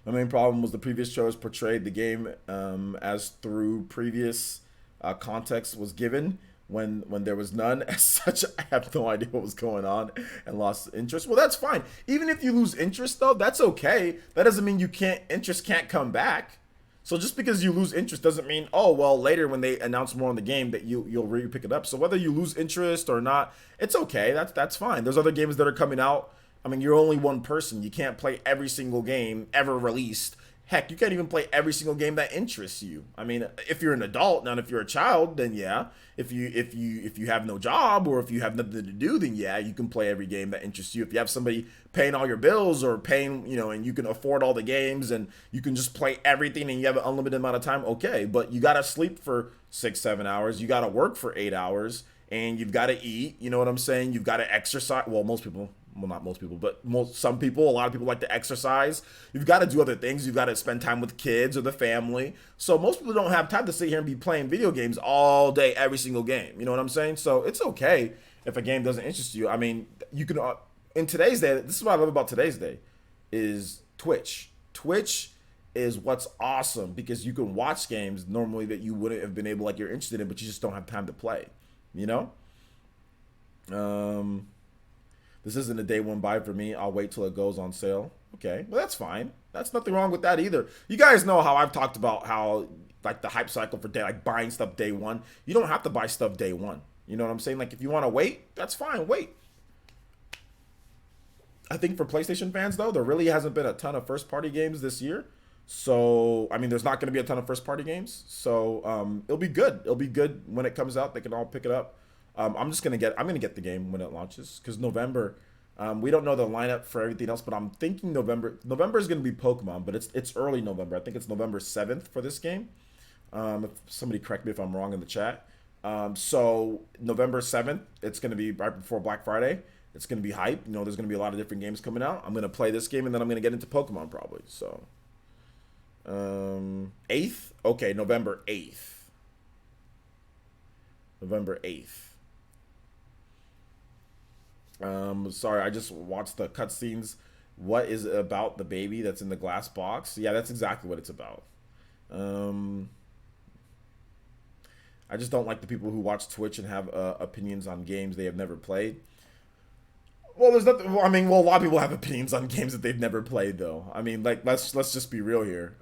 My main problem was the previous trailers portrayed the game as through previous context was given when there was none. As such, I have no idea what was going on and lost interest. Well, that's fine. Even if you lose interest, though, that's okay. That doesn't mean interest can't come back. So just because you lose interest doesn't mean, oh, well, later when they announce more on the game that you'll really pick it up. So whether you lose interest or not, it's okay. That's fine. There's other games that are coming out. I mean, you're only one person. You can't play every single game ever released Heck, you can't even play every single game that interests you. I mean, if you're an adult, not if you're a child, then yeah. If you have no job or if you have nothing to do, then yeah, you can play every game that interests you. If you have somebody paying all your bills or paying, and you can afford all the games and you can just play everything and you have an unlimited amount of time, okay. But you gotta sleep for 6, 7 hours. You gotta work for 8 hours, and you've got to eat. You know what I'm saying? You've got to exercise. Well, most people, well, not most people, but some people, a lot of people like to exercise. You've got to do other things. You've got to spend time with kids or the family. So most people don't have time to sit here and be playing video games all day, every single game. You know what I'm saying? So it's okay if a game doesn't interest you. I mean, you can, in today's day, this is what I love about today's day, is Twitch. Twitch is what's awesome because you can watch games normally that you wouldn't have been able, like you're interested in, but you just don't have time to play. You know? This isn't a day one buy for me. I'll wait till it goes on sale. Okay, well that's fine. That's nothing wrong with that either. You guys know how I've talked about how like the hype cycle for day, like buying stuff day one. You don't have to buy stuff day one. You know what I'm saying? Like if you want to wait, that's fine. Wait. I think for PlayStation fans though, there really hasn't been a ton of first party games this year. So I mean, there's not going to be a ton of first party games. So it'll be good. It'll be good when it comes out. They can all pick it up. I'm gonna get the game when it launches because November. We don't know the lineup for everything else, but I'm thinking November. November is gonna be Pokemon, but it's early November. I think it's November 7th for this game. If somebody correct me if I'm wrong in the chat. So November 7th, it's gonna be right before Black Friday. It's gonna be hype. There's gonna be a lot of different games coming out. I'm gonna play this game and then I'm gonna get into Pokemon probably. So 8th, okay, November 8th. November 8th. Sorry, I just watched the cutscenes. What is it about the baby that's in the glass box? Yeah, that's exactly what it's about. I just don't like the people who watch Twitch and have opinions on games they have never played. Well, there's nothing. Well, I mean, a lot of people have opinions on games that they've never played, though. I mean, like let's just be real here.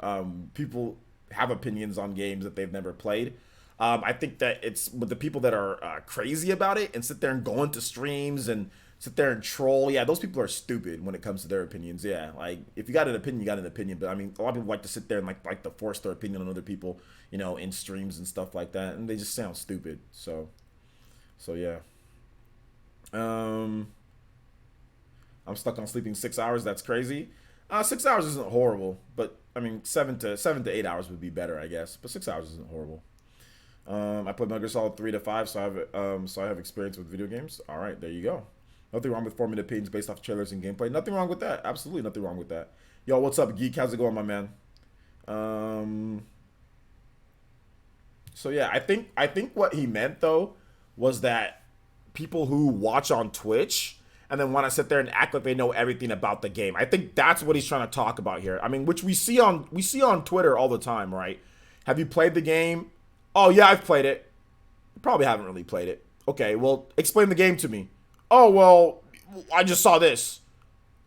People have opinions on games that they've never played. I think that it's with the people that are crazy about it and sit there and go into streams and sit there and troll. Yeah, those people are stupid when it comes to their opinions. Yeah, like if you got an opinion, you got an opinion. But I mean, a lot of people like to sit there and like to force their opinion on other people, in streams and stuff like that, and they just sound stupid. So yeah. I'm stuck on sleeping 6 hours. That's crazy. 6 hours isn't horrible, but I mean, 7 to 8 hours would be better, I guess. But 6 hours isn't horrible. I played Metal Gear Solid 3 to 5, so I have experience with video games. All right, there you go. Nothing wrong with forming opinions based off trailers and gameplay. Nothing wrong with that. Absolutely nothing wrong with that. Yo, what's up, Geek? How's it going, my man? So yeah, I think what he meant though was that people who watch on Twitch and then want to sit there and act like they know everything about the game. I think that's what he's trying to talk about here. I mean, which we see on Twitter all the time, right? Have you played the game? Oh yeah, I've played it. You probably haven't really played it. Okay, well, explain the game to me. Oh well, I just saw this.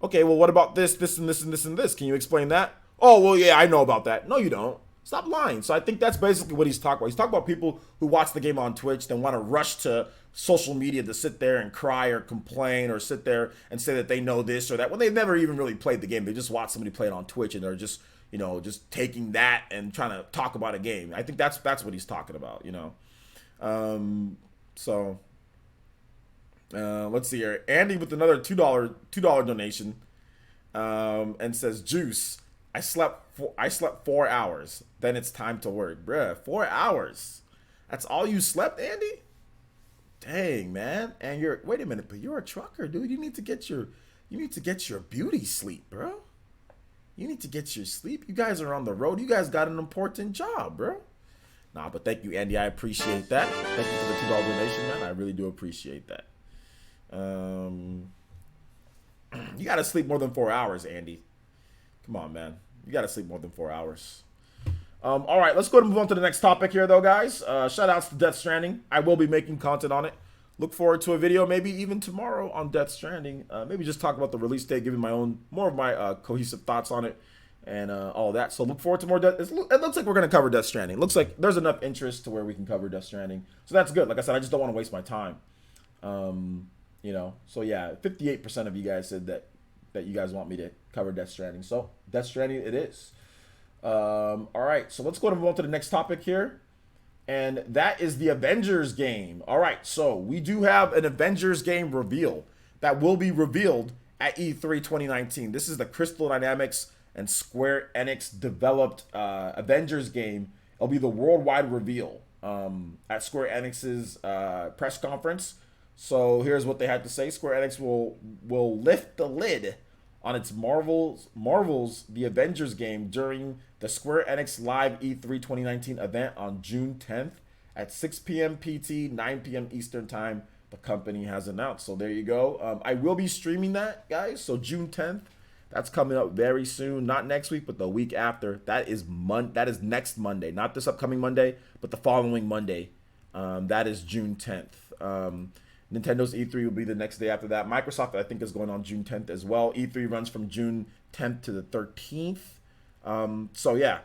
Okay, well, what about this, this, and this, and this, and this? Can you explain that? Oh well, yeah, I know about that. No, you don't. Stop lying. So I think that's basically what he's talking about. He's talking about people who watch the game on Twitch, then want to rush to social media to sit there and cry or complain or sit there and say that they know this or that when they've never even really played the game. They just watch somebody play it on Twitch and they're just, just taking that and trying to talk about a game. I think that's what he's talking about, let's see here. Andy with another $2 donation, and says, "Juice. I slept 4 hours. Then it's time to work, bruh. 4 hours. That's all you slept, Andy? Dang, man. And wait a minute, but you're a trucker, dude. You need to get your beauty sleep, bro. You need to get your sleep. You guys are on the road. You guys got an important job, bro." Nah, but thank you, Andy. I appreciate that. Thank you for the $2 donation, man. I really do appreciate that. You gotta sleep more than 4 hours, Andy. Come on, man. You gotta sleep more than 4 hours. All right, let's go ahead and move on to the next topic here, though, guys. Shout outs to Death Stranding. I will be making content on it. Look forward to a video, maybe even tomorrow on Death Stranding. Maybe just talk about the release date, giving more of my cohesive thoughts on it, and all that. So look forward to more It looks like we're gonna cover Death Stranding. It looks like there's enough interest to where we can cover Death Stranding. So that's good. Like I said, I just don't want to waste my time. So yeah, 58% of you guys said that you guys want me to cover Death Stranding. So Death Stranding it is. All right, so let's go and move on to the next topic here, and that is the Avengers game. All right, so we do have an Avengers game reveal that will be revealed at E3 2019. This is the Crystal Dynamics and Square Enix developed Avengers game. It'll be the worldwide reveal at Square Enix's press conference. So here's what they had to say: Square Enix will lift the lid on its Marvel's The Avengers game during the Square Enix Live E3 2019 event on June 10th at 6 p.m. PT, 9 p.m. Eastern Time. The company has announced. So there you go. I will be streaming that, guys. So June 10th, that's coming up very soon. Not next week, but the week after. That is next Monday, not this upcoming Monday, but the following Monday. That is June 10th. Nintendo's E3 will be the next day after that. Microsoft, I think, is going on June 10th as well. E3 runs from June 10th to the 13th. So, yeah,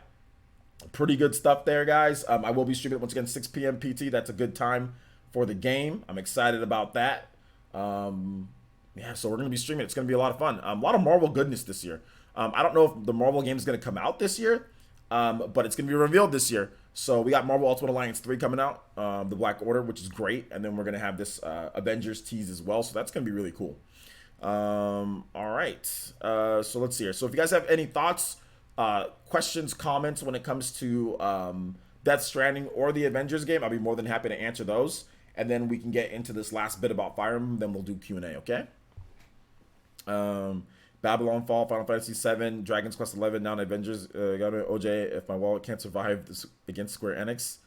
pretty good stuff there, guys. I will be streaming it once again, 6 p.m. PT. That's a good time for the game. I'm excited about that. Yeah, so we're going to be streaming. It's going to be a lot of fun. A lot of Marvel goodness this year. I don't know if the Marvel game is going to come out this year, but it's going to be revealed this year. So we got Marvel Ultimate Alliance 3 coming out, the Black Order, which is great. And then we're going to have this Avengers tease as well. So that's going to be really cool. All right. So let's see here. So if you guys have any thoughts, questions, comments when it comes to Death Stranding or the Avengers game, I'll be more than happy to answer those. And then we can get into this last bit about Fire Emblem. Then we'll do Q&A, okay? Babylon Fall, Final Fantasy VII, Dragon's Quest 11, now in Avengers. Got an OJ. If my wallet can't survive this against Square Enix.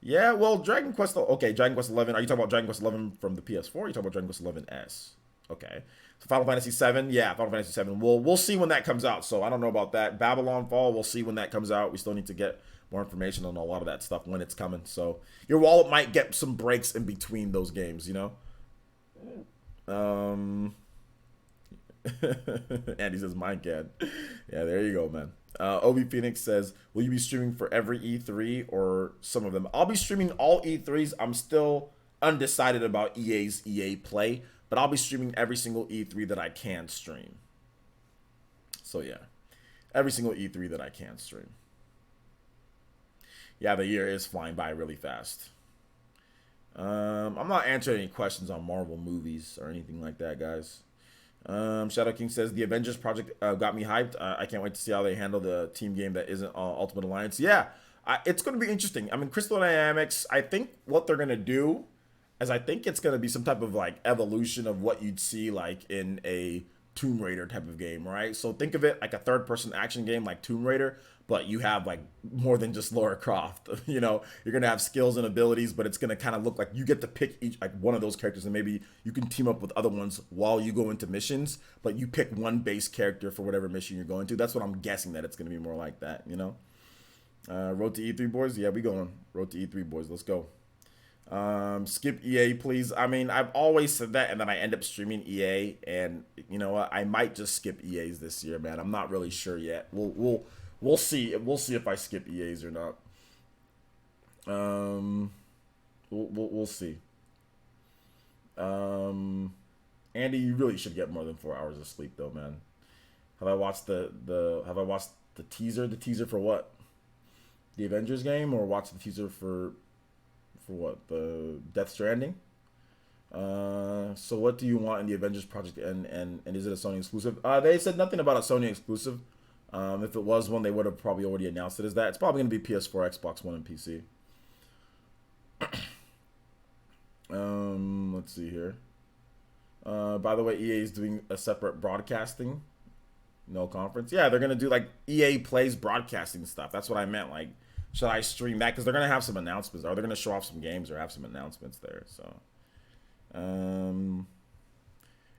Yeah, well, Dragon Quest. Okay, Dragon Quest 11. Are you talking about Dragon Quest 11 from the PS4? Or are you talking about Dragon Quest 11S? Okay. So Final Fantasy 7. Yeah, Final Fantasy 7. We'll see when that comes out. So I don't know about that. Babylon Fall. We'll see when that comes out. We still need to get more information on a lot of that stuff when it's coming. So your wallet might get some breaks in between those games. You know. Andy says mine can. Yeah, there you go, man. Obi Phoenix says, will you be streaming for every E3 or some of them? I'll be streaming all E3s. I'm still undecided about EA's EA Play, but I'll be streaming every single E3 that I can stream. So yeah, every single E3 that I can stream. Yeah, the year is flying by really fast. I'm not answering any questions on Marvel movies or anything like that, guys. Shadow King says the Avengers project got me hyped. I can't wait to see how they handle the team game that isn't Ultimate Alliance. Yeah, it's going to be interesting. I mean, Crystal Dynamics, I think what they're going to do is I think it's going to be some type of like evolution of what you'd see like in a Tomb Raider type of game, right? So think of it like a third-person action game like Tomb Raider, but you have like more than just Lara Croft. You know, you're gonna have skills and abilities, but it's gonna kind of look like you get to pick each like one of those characters, and maybe you can team up with other ones while you go into missions. But you pick one base character for whatever mission you're going to. That's what I'm guessing that it's gonna be more like that. You know, Road to E3 boys. Yeah, we going Road to E3 boys. Let's go. Skip EA, please. I mean, I've always said that, and then I end up streaming EA, and you know what? I might just skip EA's this year, man. I'm not really sure yet. We'll see. We'll see if I skip EA's or not. We'll see. Andy, you really should get more than 4 hours of sleep, though, man. Have I watched Have I watched the teaser? The teaser for what? The Avengers game, or watch the teaser for what? The Death Stranding? So what do you want in the Avengers project, and is it a Sony exclusive? They said nothing about a Sony exclusive. If it was one, they would have probably already announced it as that. It's probably going to be PS4, Xbox One, and PC. Let's see here. By the way, EA is doing a separate broadcasting, no conference. Yeah, they're going to do like EA Plays broadcasting stuff. That's what I meant. Like, should I stream that? Because they're going to have some announcements. Are they going to show off some games or have some announcements there? So,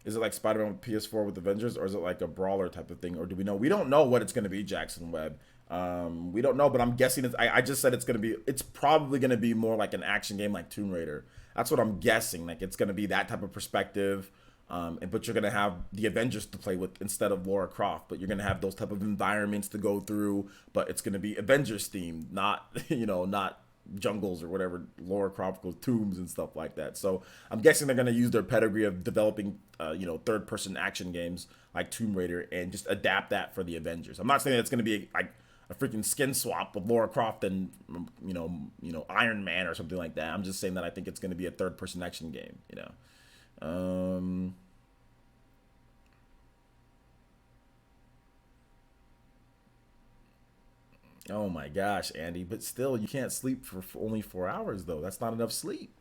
is it like Spider-Man with PS4 with Avengers, or is it like a brawler type of thing? Or do we know? We don't know what it's going to be, Jackson Webb. We don't know, but I'm guessing it's, I just said it's probably going to be more like an action game like Tomb Raider. That's what I'm guessing. Like, it's going to be that type of perspective. But you're going to have the Avengers to play with instead of Lara Croft. But you're going to have those type of environments to go through. But it's going to be Avengers themed, not, not jungles or whatever, Lara Croft goes, tombs and stuff like that. So I'm guessing they're going to use their pedigree of developing, third-person action games like Tomb Raider and just adapt that for the Avengers. I'm not saying it's going to be like a freaking skin swap of Lara Croft and Iron Man or something like that. I'm just saying that I think it's going to be a third-person action game. Oh my gosh, Andy! But still, you can't sleep for only 4 hours though. That's not enough sleep.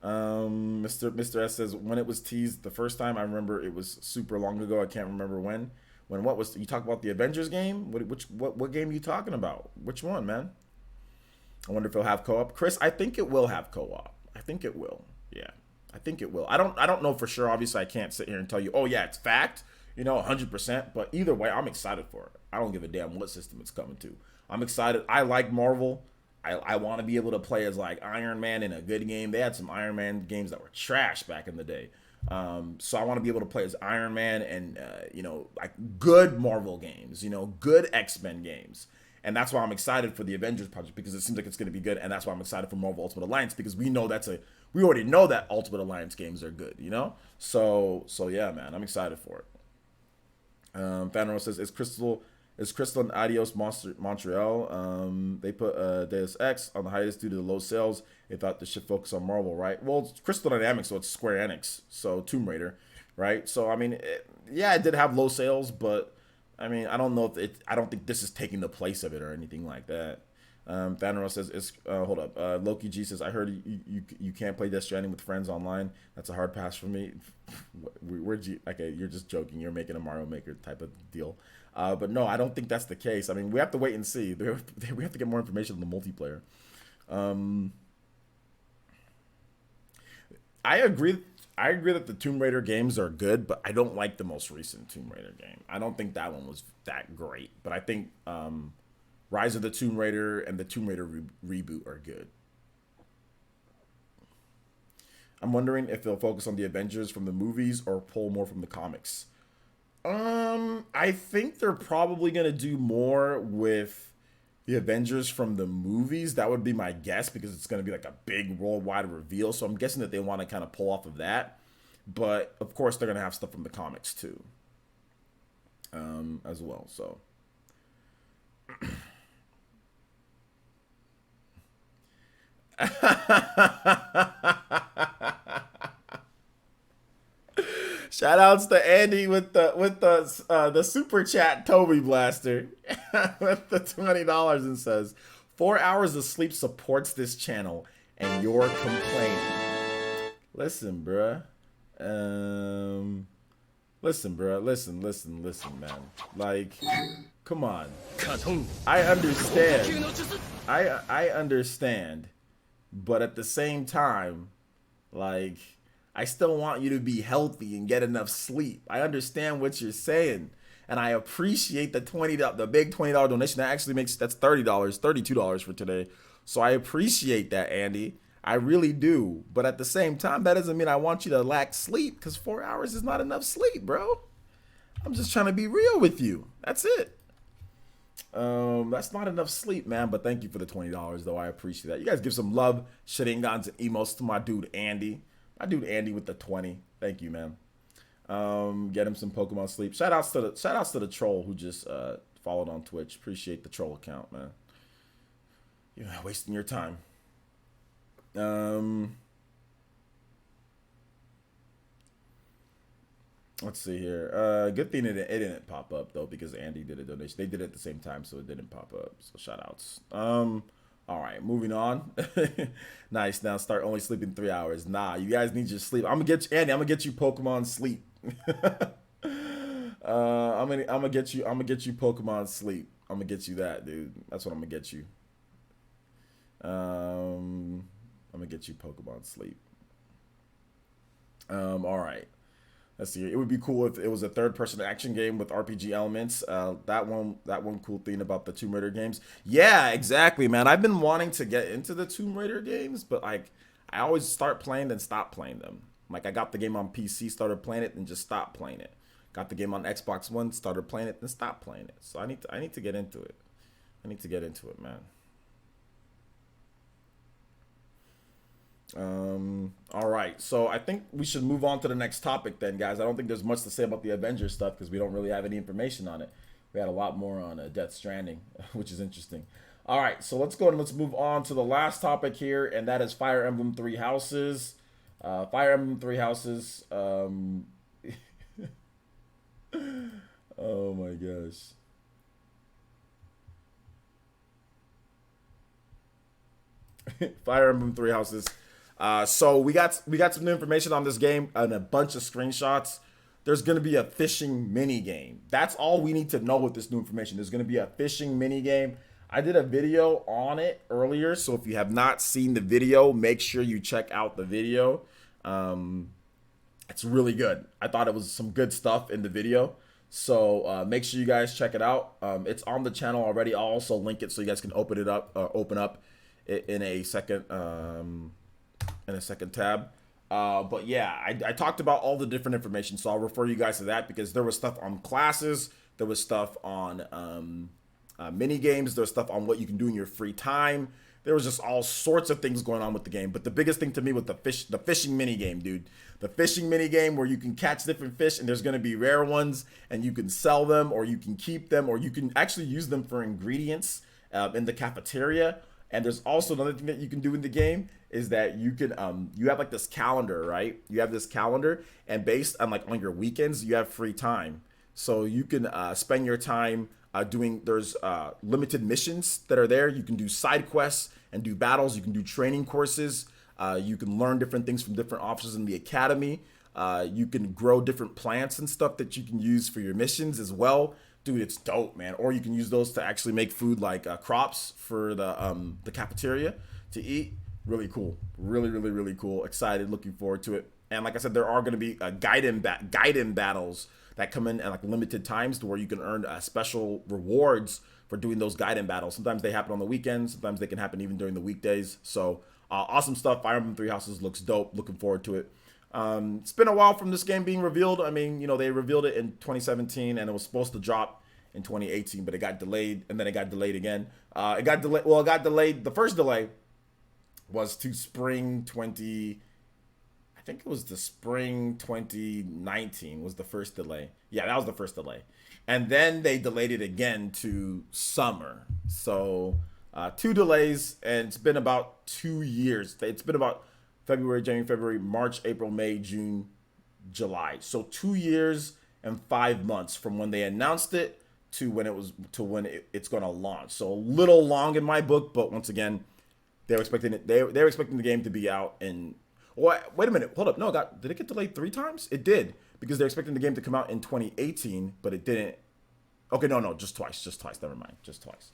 Mr. S says when it was teased the first time, I remember it was super long ago. I can't remember when. When what was you talk about the Avengers game? What game are you talking about? Which one, man? I wonder if it'll have co-op. Chris, I think it will have co-op. I think it will. Yeah, I think it will. I don't know for sure. Obviously, I can't sit here and tell you. Oh yeah, it's fact. 100%. But either way, I'm excited for it. I don't give a damn what system it's coming to. I'm excited. I like Marvel. I want to be able to play as like Iron Man in a good game. They had some Iron Man games that were trash back in the day. So I want to be able to play as Iron Man and like good Marvel games, good X-Men games. And that's why I'm excited for the Avengers project, because it seems like it's going to be good. And that's why I'm excited for Marvel Ultimate Alliance, because we already know that Ultimate Alliance games are good, So yeah, man, I'm excited for it. Fanaro says, is Crystal and Adios Montreal? They put Deus Ex on the hiatus due to the low sales. They thought they should focus on Marvel, right? Well, it's Crystal Dynamics, so it's Square Enix, so Tomb Raider, right? So I mean, it did have low sales, but I mean, I don't know I don't think this is taking the place of it or anything like that. Thanos says, hold up. Loki G says, I heard you can't play Death Stranding with friends online. That's a hard pass for me. Okay, you're just joking. You're making a Mario Maker type of deal. But no, I don't think that's the case. I mean, we have to wait and see. We have to get more information on the multiplayer. I agree that the Tomb Raider games are good, but I don't like the most recent Tomb Raider game. I don't think that one was that great. But I think Rise of the Tomb Raider and the Tomb Raider reboot are good. I'm wondering if they'll focus on the Avengers from the movies or pull more from the comics. I think they're probably going to do more with the Avengers from the movies. That would be my guess, because it's going to be like a big worldwide reveal. So I'm guessing that they want to kind of pull off of that. But of course, they're going to have stuff from the comics too, as well. So. Shout outs to Andy with the super chat Toby Blaster with the $20 and says 4 hours of sleep supports this channel and you're complaining. Listen, bruh. Listen, man. Like, come on. I understand. I understand. But at the same time, like, I still want you to be healthy and get enough sleep. I understand what you're saying, and I appreciate the big $20 donation. That's $30, $32 for today. So I appreciate that, Andy. I really do. But at the same time, that doesn't mean I want you to lack sleep, because 4 hours is not enough sleep, bro. I'm just trying to be real with you. That's it. That's not enough sleep, man. But thank you for the $20, though. I appreciate that. You guys give some love, shenanigans, and emotes to my dude Andy. My dude Andy with the 20. Thank you, man. Get him some Pokemon sleep. Shout outs to the troll who just followed on Twitch. Appreciate the troll account, man. You're wasting your time. Let's see here. Good thing it didn't pop up though, because Andy did a donation. They did it at the same time, so it didn't pop up. So shout outs. All right, moving on. Nice. Now start only sleeping 3 hours. Nah, you guys need your sleep. I'm gonna get you, Andy. I'm gonna get you Pokemon sleep. I'm gonna get you Pokemon sleep. I'm gonna get you that, dude. That's what I'm gonna get you. I'm gonna get you Pokemon sleep. All right. Let's see. It would be cool if it was a third-person action game with RPG elements. That one cool thing about the Tomb Raider games. Yeah, exactly, man. I've been wanting to get into the Tomb Raider games, but like I always start playing then stop playing them. Like I got the game on PC, started playing it, and just stopped playing it. Got the game on Xbox One, started playing it, then stopped playing it. So I need to get into it. I need to get into it, man. All right, so I think we should move on to the next topic then, guys. I don't think there's much to say about the Avengers stuff because we don't really have any information on it. We had a lot more on Death Stranding, which is interesting. All right, so let's go and let's move on to the last topic here, and that is Fire Emblem Three Houses. Fire Emblem Three Houses. Oh my gosh. Fire Emblem Three Houses. So we got some new information on this game and a bunch of screenshots. There's gonna be a fishing mini game. That's all we need to know with this new information. There's gonna be a fishing mini game. I did a video on it earlier, so if you have not seen the video, make sure you check out the video. Um, it's really good. I thought it was some good stuff in the video. So make sure you guys check it out. It's on the channel already. I'll also link it so you guys can open up in a second tab. But yeah, I talked about all the different information, so I'll refer you guys to that because there was stuff on classes, there was stuff on mini games, there's stuff on what you can do in your free time. There was just all sorts of things going on with the game. But the biggest thing to me was the fishing mini game, dude. The fishing mini game where you can catch different fish and there's gonna be rare ones and you can sell them or you can keep them or you can actually use them for ingredients in the cafeteria. And there's also another thing that you can do in the game is that you can you have like this calendar, right? You have this calendar and based on like on your weekends, you have free time. So you can spend your time doing, there's limited missions that are there. You can do side quests and do battles. You can do training courses. You can learn different things from different officers in the academy. You can grow different plants and stuff that you can use for your missions as well. Dude, it's dope, man. Or you can use those to actually make food like crops for the cafeteria to eat. Really cool. Really, really, really cool. Excited, looking forward to it. And like I said, there are going to be guide-in battles that come in at like limited times to where you can earn special rewards for doing those guide-in battles. Sometimes they happen on the weekends. Sometimes they can happen even during the weekdays. So awesome stuff. Fire Emblem Three Houses looks dope. Looking forward to it. It's been a while from this game being revealed. I mean, you know, they revealed it in 2017 and it was supposed to drop in 2018, but it got delayed and then it got delayed again. It got delayed. Well, it got delayed. The first delay was to spring 20. I think it was the spring 2019 was the first delay. Yeah, that was the first delay. And then they delayed it again to summer. So two delays, and it's been about 2 years. It's been about February, January, February, March, April, May, June, July. So 2 years and 5 months from when they announced it to when it's going to launch. So a little long in my book, but once again, they were expecting it. They were expecting the game to be out in. Well, wait a minute. Hold up. No, did it get delayed 3 times? It did because they're expecting the game to come out in 2018, but it didn't. Okay, no, just twice. Just twice. Never mind. Just twice.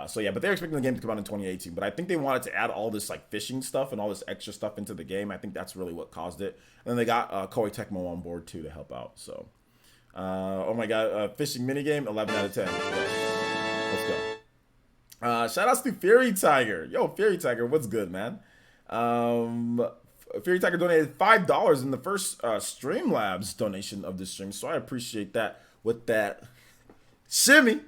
So yeah, but they're expecting the game to come out in 2018. But I think they wanted to add all this like fishing stuff and all this extra stuff into the game. I think that's really what caused it. And then they got Koei Tecmo on board too to help out. So, oh my god, fishing minigame, 11 out of 10. Let's go. Shout outs to Fury Tiger. Yo, Fury Tiger, what's good, man? Fury Tiger donated $5 in the first Streamlabs donation of the stream, so I appreciate that with that shimmy.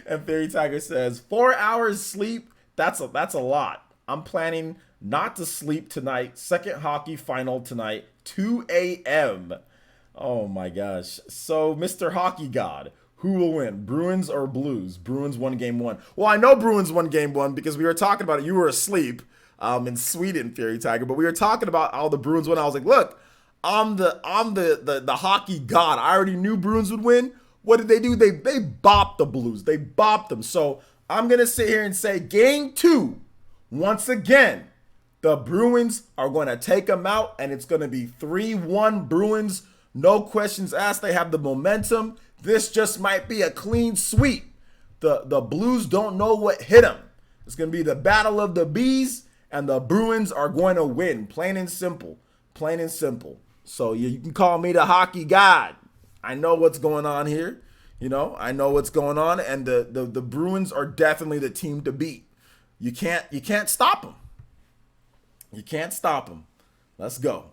And Fury Tiger says 4 hours sleep. That's a lot. I'm planning not to sleep tonight. Second hockey final tonight, 2 a.m. Oh my gosh. So Mr. Hockey God, who will win, Bruins or Blues? Bruins won game 1. Well, I know Bruins won game 1 because we were talking about it. You were asleep in Sweden, Fury Tiger, but we were talking about how the Bruins won. I was like, look, I'm the hockey god. I already knew Bruins would win. What did they do? They bopped the Blues. They bopped them. So I'm gonna sit here and say game 2, once again, the Bruins are going to take them out, and it's going to be 3-1 Bruins. No questions asked. They have the momentum. This just might be a clean sweep. The Blues don't know what hit them. It's going to be the battle of the bees, and the Bruins are going to win. Plain and simple. Plain and simple. So you can call me the hockey god. I know what's going on here. You know, I know what's going on, and the Bruins are definitely the team to beat. You can't stop them. You can't stop them. Let's go.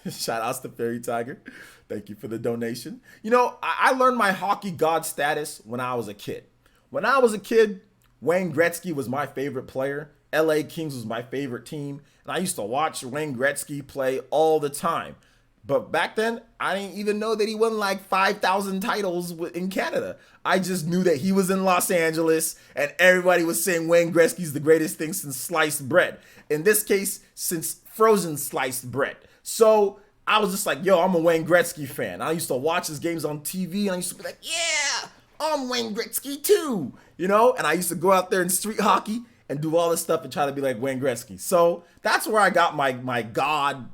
Shout outs to Fairy Tiger. Thank you for the donation. You know, I learned my hockey god status when I was a kid. When I was a kid, Wayne Gretzky was my favorite player. LA Kings was my favorite team. And I used to watch Wayne Gretzky play all the time. But back then, I didn't even know that he won like 5,000 titles in Canada. I just knew that he was in Los Angeles and everybody was saying Wayne Gretzky's the greatest thing since sliced bread. In this case, since frozen sliced bread. So I was just like, yo, I'm a Wayne Gretzky fan. I used to watch his games on TV and I used to be like, yeah, I'm Wayne Gretzky too. You know, and I used to go out there in street hockey and do all this stuff and try to be like Wayne Gretzky. So that's where I got my god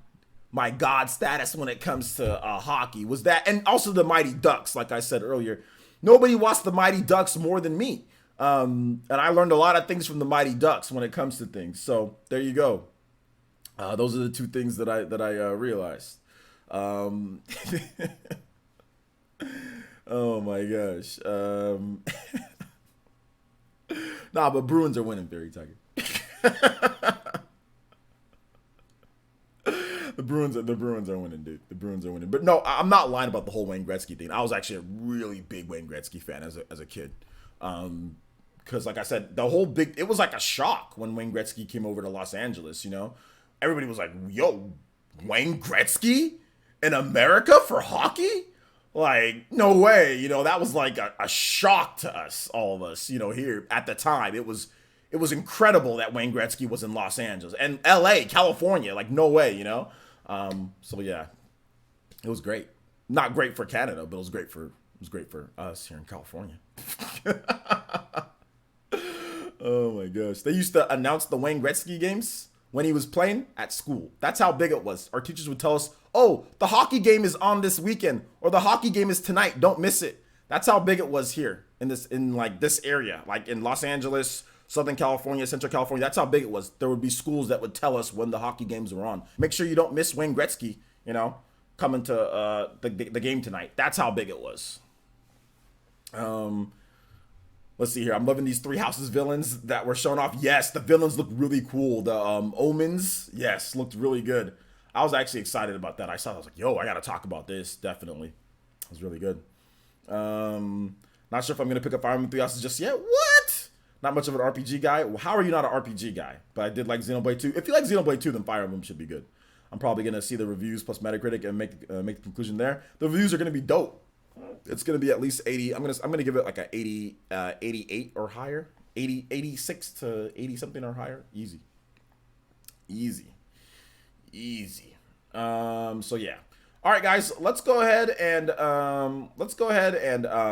status when it comes to hockey was that, and also the Mighty Ducks. Like I said earlier, nobody watched the Mighty Ducks more than me, and I learned a lot of things from the Mighty Ducks when it comes to things. So there you go. Those are the two things that I realized. Oh my gosh. Nah, but Bruins are winning, Barry Tiger. The Bruins are winning, dude. The Bruins are winning. But no, I'm not lying about the whole Wayne Gretzky thing. I was actually a really big Wayne Gretzky fan as a kid. Because like I said, it was like a shock when Wayne Gretzky came over to Los Angeles, you know? Everybody was like, yo, Wayne Gretzky in America for hockey? Like, no way. You know, that was like a shock to us, all of us, you know, here at the time. It was incredible that Wayne Gretzky was in Los Angeles and LA, California. Like, no way, you know? So yeah, it was great. Not great for Canada, but it was great for us here in California. Oh my gosh. They used to announce the Wayne Gretzky games when he was playing at school. That's how big it was. Our teachers would tell us, oh, the hockey game is on this weekend, or the hockey game is tonight. Don't miss it. That's how big it was here in this area, like in Los Angeles, Southern California, Central California. That's how big it was. There would be schools that would tell us when the hockey games were on. Make sure you don't miss Wayne Gretzky, you know, coming to the game tonight. That's how big it was. Let's see here. I'm loving these Three Houses villains that were shown off. Yes, the villains look really cool. The omens, yes, looked really good. I was actually excited about that. I was like, yo, I got to talk about this. Definitely. It was really good. Not sure if I'm going to pick up Fire Emblem Three Houses just yet. What? Not much of an RPG guy. Well, how are you not an RPG guy? But I did like Xenoblade 2. If you like Xenoblade 2, then Fire Emblem should be good. I'm probably going to see the reviews plus Metacritic and make the conclusion there. The reviews are going to be dope. It's going to be at least 80. I'm going to give it like a 80, 88 or higher. 80, 86 to 80 something or higher. Easy. So yeah. All right, guys, let's go ahead and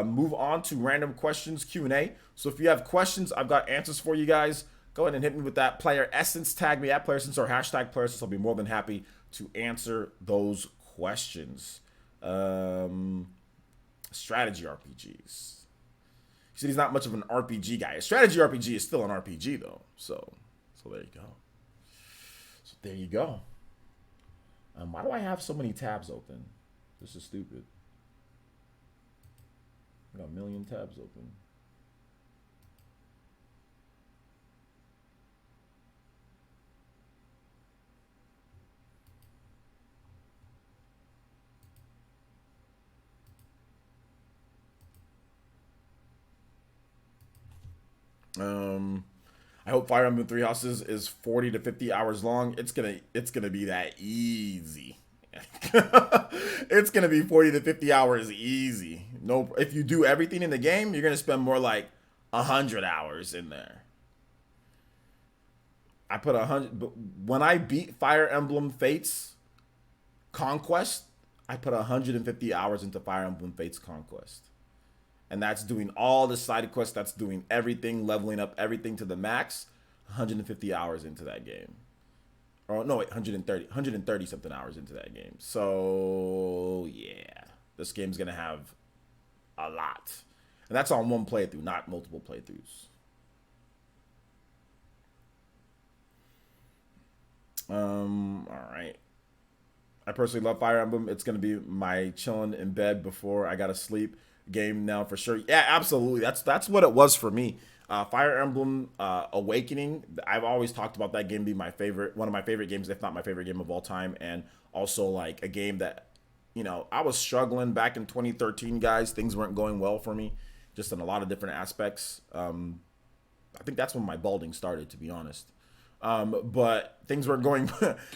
move on to random questions Q&A. So if you have questions, I've got answers for you guys. Go ahead and hit me with that Player Essence. Tag me at Player Essence or hashtag Player Essence. I'll be more than happy to answer those questions. Strategy RPGs. He said he's not much of an RPG guy. A strategy RPG is still an RPG though. So there you go. Why do I have so many tabs open? This is stupid. I got a million tabs open. I hope Fire Emblem Three Houses is 40 to 50 hours long. It's gonna be that easy. It's gonna be 40 to 50 hours easy. No, if you do everything in the game, you're gonna spend more like 100 hours in there. I put 100, but when I beat Fire Emblem Fates Conquest, I put 150 hours into Fire Emblem Fates Conquest. And that's doing all the side quests. That's doing everything, leveling up everything to the max. 150 hours into that game. Or no, wait, 130 something hours into that game. So yeah, this game's gonna have a lot, and that's on one playthrough, not multiple playthroughs. All right. I personally love Fire Emblem. It's gonna be my chilling in bed before I gotta sleep game now for sure. Yeah, absolutely. That's what it was for me. Fire Emblem Awakening. I've always talked about that game being one of my favorite games, if not my favorite game of all time, and also like a game that, you know, I was struggling back in 2013, guys. Things weren't going well for me, just in a lot of different aspects. I think that's when my balding started, to be honest. But things weren't going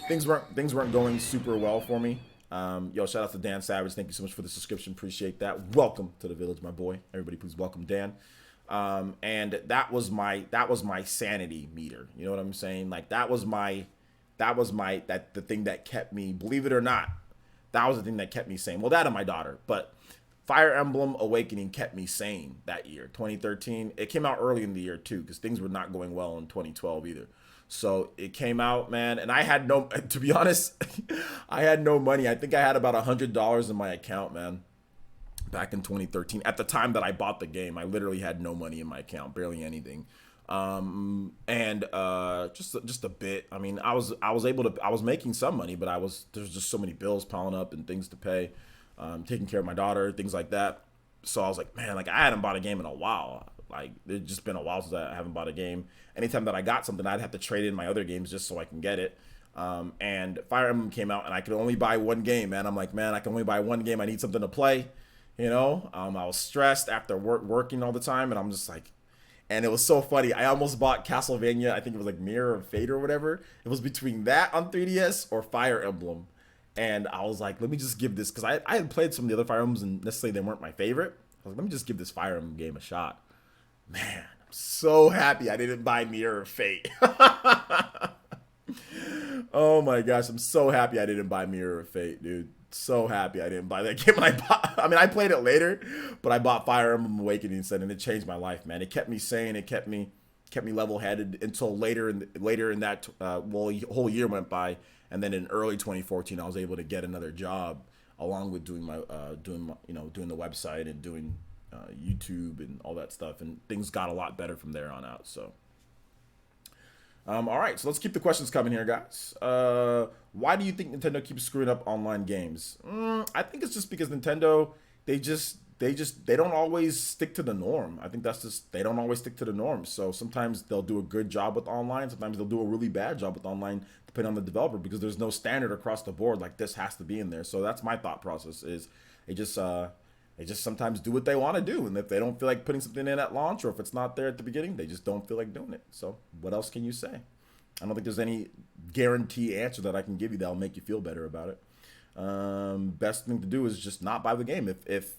things weren't going super well for me. Yo, shout out to Dan Savage. Thank you so much for the subscription. Appreciate that. Welcome to the village, my boy. Everybody, please welcome Dan. And that was my sanity meter. You know what I'm saying? Like that was the thing that kept me, believe it or not, that was the thing that kept me sane. Well, that and my daughter, but Fire Emblem Awakening kept me sane that year, 2013. It came out early in the year too, because things were not going well in 2012 either. So it came out, man, and I had no, to be honest, I had no money. I think I had about $100 in my account, man, back in 2013. At the time that I bought the game, I literally had no money in my account, barely anything. Just a bit. I mean, I was making some money, but there's just so many bills piling up and things to pay, taking care of my daughter, things like that. So I was like, man, like I hadn't bought a game in a while. Like it's just been a while since I haven't bought a game. Anytime that I got something, I'd have to trade in my other games just so I can get it. And Fire Emblem came out and I could only buy one game, man. I'm like, man, I can only buy one game. I need something to play. You know, I was stressed after working all the time, and I'm just like, and it was so funny. I almost bought Castlevania. I think it was like Mirror of Fate or whatever. It was between that on 3DS or Fire Emblem. And I was like, let me just give this, because I had played some of the other Fire Emblems and necessarily they weren't my favorite. I was like, let me just give this Fire Emblem game a shot. Man, I'm so happy I didn't buy Mirror of Fate. Oh my gosh, I'm so happy I didn't buy Mirror of Fate, dude. So happy I didn't buy that game. And I played it later, but I bought Fire Emblem Awakening instead, and it changed my life, man. It kept me sane. It kept me level-headed until later in that whole year went by, and then in early 2014, I was able to get another job along with doing the website and doing YouTube and all that stuff, and things got a lot better from there on out. So. All right, so let's keep the questions coming here, guys. Why do you think Nintendo keeps screwing up online games? I think it's just because Nintendo, they don't always stick to the norm. I think they don't always stick to the norm. So sometimes they'll do a good job with online. Sometimes they'll do a really bad job with online, depending on the developer, because there's no standard across the board like this has to be in there. So that's my thought process. Is they just sometimes do what they want to do. And if they don't feel like putting something in at launch, or if it's not there at the beginning, they just don't feel like doing it. So what else can you say? I don't think there's any guarantee answer that I can give you that'll make you feel better about it. Best thing to do is just not buy the game. If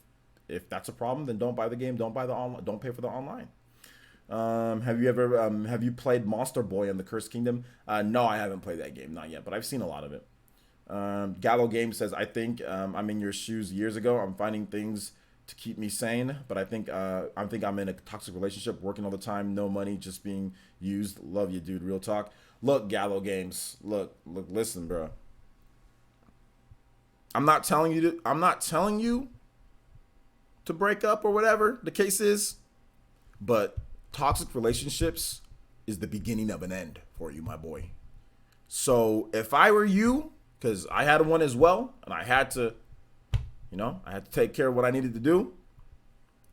that's a problem, then don't buy the game. Don't pay for the online. Have you played Monster Boy and the Cursed Kingdom? No, I haven't played that game, not yet, but I've seen a lot of it. Gallo Game says, I think I'm in your shoes years ago. I'm finding things to keep me sane, but I think I'm in a toxic relationship, working all the time, no money, just being used. Love you, dude. Real talk. Look, Gallo Games. Look, listen, bro. I'm not telling you to break up or whatever the case is, but toxic relationships is the beginning of an end for you, my boy. So if I were you, because I had one as well, and I had to take care of what I needed to do.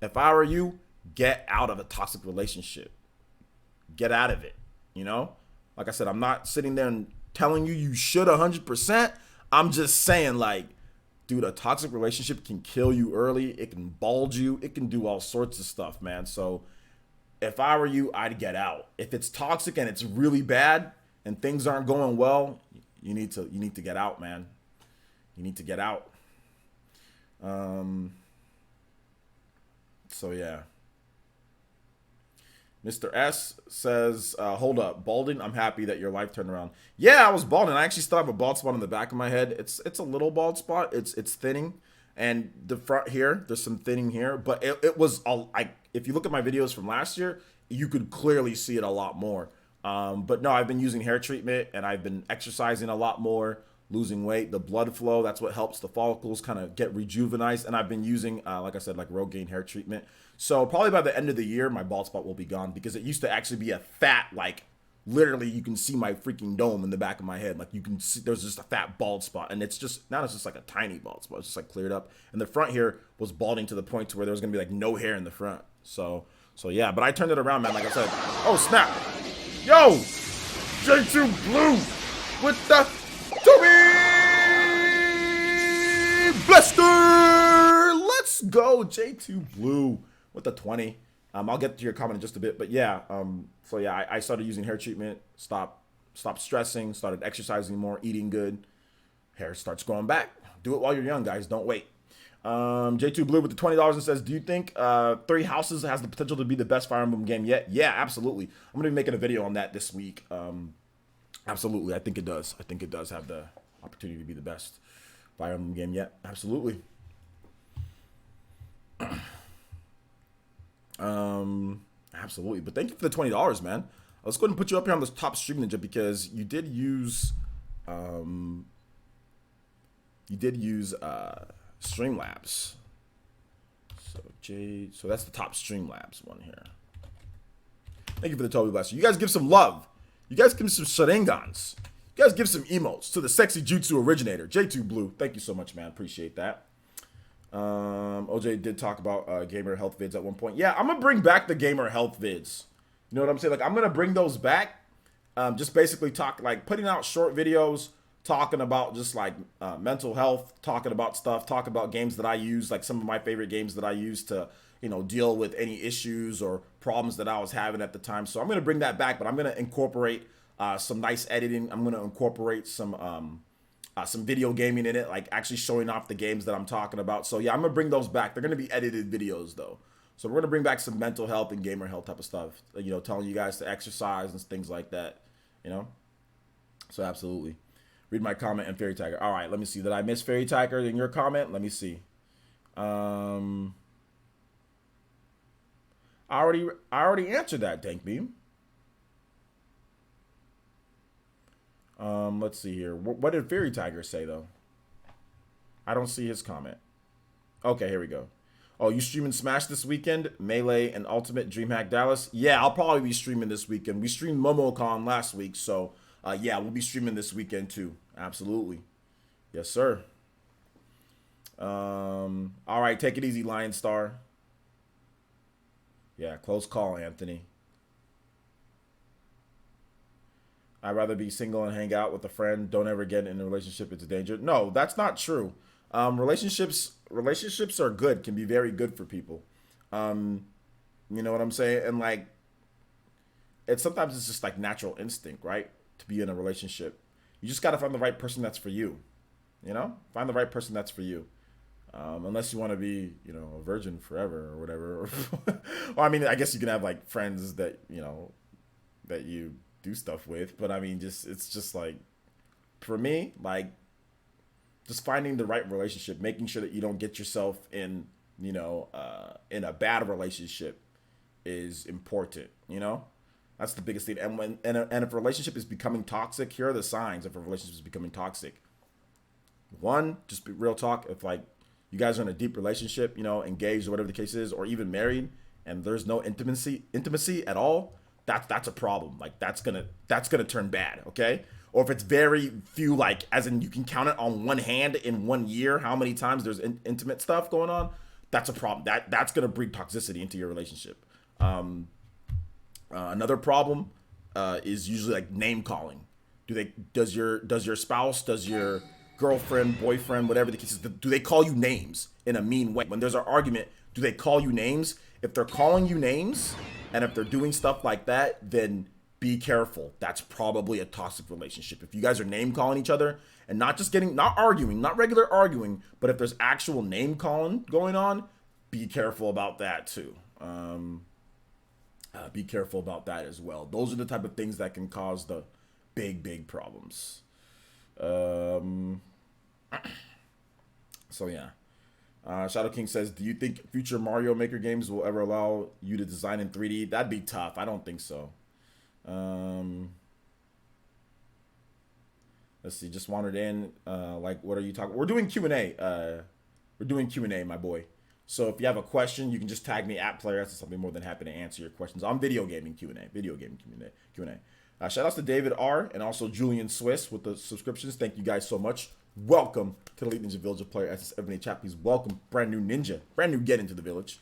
If I were you, get out of a toxic relationship. Get out of it, Like I said, I'm not sitting there and telling you should 100%. I'm just saying, like, dude, a toxic relationship can kill you early. It can bulge you. It can do all sorts of stuff, man. So if I were you, I'd get out. If it's toxic and it's really bad and things aren't going well, you need to get out, man. You need to get out. So yeah. Mr. S says, hold up, balding. I'm happy that your life turned around. Yeah, I was balding. I actually still have a bald spot on the back of my head. It's a little bald spot. It's thinning, and the front here, there's some thinning here. But it was if you look at my videos from last year, you could clearly see it a lot more. But no, I've been using hair treatment, and I've been exercising a lot more, losing weight, the blood flow. That's what helps the follicles kind of get rejuvenized. And I've been using, like I said, like Rogaine hair treatment. So probably by the end of the year, my bald spot will be gone, because it used to actually be a fat, like literally you can see my freaking dome in the back of my head. Like you can see there's just a fat bald spot, and it's just like a tiny bald spot. It's just like cleared up. And the front here was balding to the point to where there was going to be like no hair in the front. So yeah, but I turned it around, man. Like I said, oh snap. Yo, J2 Blue with the Toby Blaster. Let's go, J2 Blue with the 20. I'll get to your comment in just a bit, but yeah. So yeah, I started using hair treatment. Stopped stressing. Started exercising more, eating good. Hair starts growing back. Do it while you're young, guys. Don't wait. J2 Blue with the $20 and says, do you think Three Houses has the potential to be the best Fire Emblem game yet? Yeah, absolutely. I'm going to be making a video on that this week. Absolutely. I think it does. I think it does have the opportunity to be the best Fire Emblem game yet. Absolutely. Absolutely. But thank you for the $20, man. Let's go ahead and put you up here on the top stream ninja because you did use Streamlabs. So that's the top Streamlabs one here. Thank you for the Toby Blaster. You guys give some love. You guys give some Sharingans. You guys give some emotes to the sexy jutsu originator, J2 Blue. Thank you so much, man. Appreciate that. OJ did talk about gamer health vids at one point. Yeah, I'm gonna bring back the gamer health vids. You know what I'm saying? Like, I'm gonna bring those back. Just basically talk, like, putting out short videos, talking about just like mental health, talking about stuff, talking about games that I use, like some of my favorite games that I use to, you know, deal with any issues or problems that I was having at the time. So I'm gonna bring that back, but I'm gonna incorporate some nice editing. I'm gonna incorporate some video gaming in it, like actually showing off the games that I'm talking about. So yeah, I'm gonna bring those back. They're gonna be edited videos though. So we're gonna bring back some mental health and gamer health type of stuff. You know, telling you guys to exercise and things like that. You know, so absolutely. Read my comment and Fairy Tiger. All right, let me see. Did I miss Fairy Tiger in your comment? Let me see. I already answered that, Dank Beam. Let's see here. What did Fairy Tiger say though? I don't see his comment. Okay, here we go. Oh, you streaming Smash this weekend? Melee and Ultimate DreamHack Dallas? Yeah, I'll probably be streaming this weekend. We streamed MomoCon last week, so yeah, we'll be streaming this weekend too. Absolutely. Yes, sir. All right, take it easy, Lion Star. Yeah, close call, Anthony. I'd rather be single and hang out with a friend. Don't ever get in a relationship. It's a danger. No, that's not true. Relationships are good, can be very good for people. You know what I'm saying? And like, sometimes it's just like natural instinct, right? To be in a relationship. You just got to find the right person that's for you. You know? Find the right person that's for you. Unless you want to be, you know, a virgin forever or whatever. Or I mean, I guess you can have like friends that, you know, that you do stuff with. But I mean, it's just like, for me, like, just finding the right relationship, making sure that you don't get yourself in, you know, in a bad relationship is important, you know? That's the biggest thing. And if a relationship is becoming toxic, here are the signs if a relationship is becoming toxic. One, just be real talk. If like you guys are in a deep relationship, you know, engaged or whatever the case is, or even married, and there's no intimacy at all, that's a problem. Like that's gonna turn bad, okay? Or if it's very few, like as in you can count it on one hand in 1 year how many times there's intimate stuff going on, that's a problem. That's gonna bring toxicity into your relationship. Another problem is usually like name calling. Does your spouse, does your girlfriend, boyfriend, whatever the case is, do they call you names in a mean way? When there's an argument, do they call you names? If they're calling you names and if they're doing stuff like that, then be careful. That's probably a toxic relationship. If you guys are name calling each other and not arguing, not regular arguing, but if there's actual name calling going on, be careful about that too. Be careful about that as well. Those are the type of things that can cause the big problems. So yeah. Shadow King says, do you think future Mario Maker games will ever allow you to design in 3D? That'd be tough. I don't think so. Let's see. Just wandered in. Like, what are you talking? We're doing Q&A. We're doing Q&A, my boy. So if you have a question, you can just tag me at PlayerS. I'll be more than happy to answer your questions on video gaming Q&A. Shout outs to David R. and also Julian Swiss with the subscriptions. Thank you guys so much. Welcome to the Elite Ninja Village of PlayerS. Everybody chat, please welcome brand new ninja, brand new get into the village.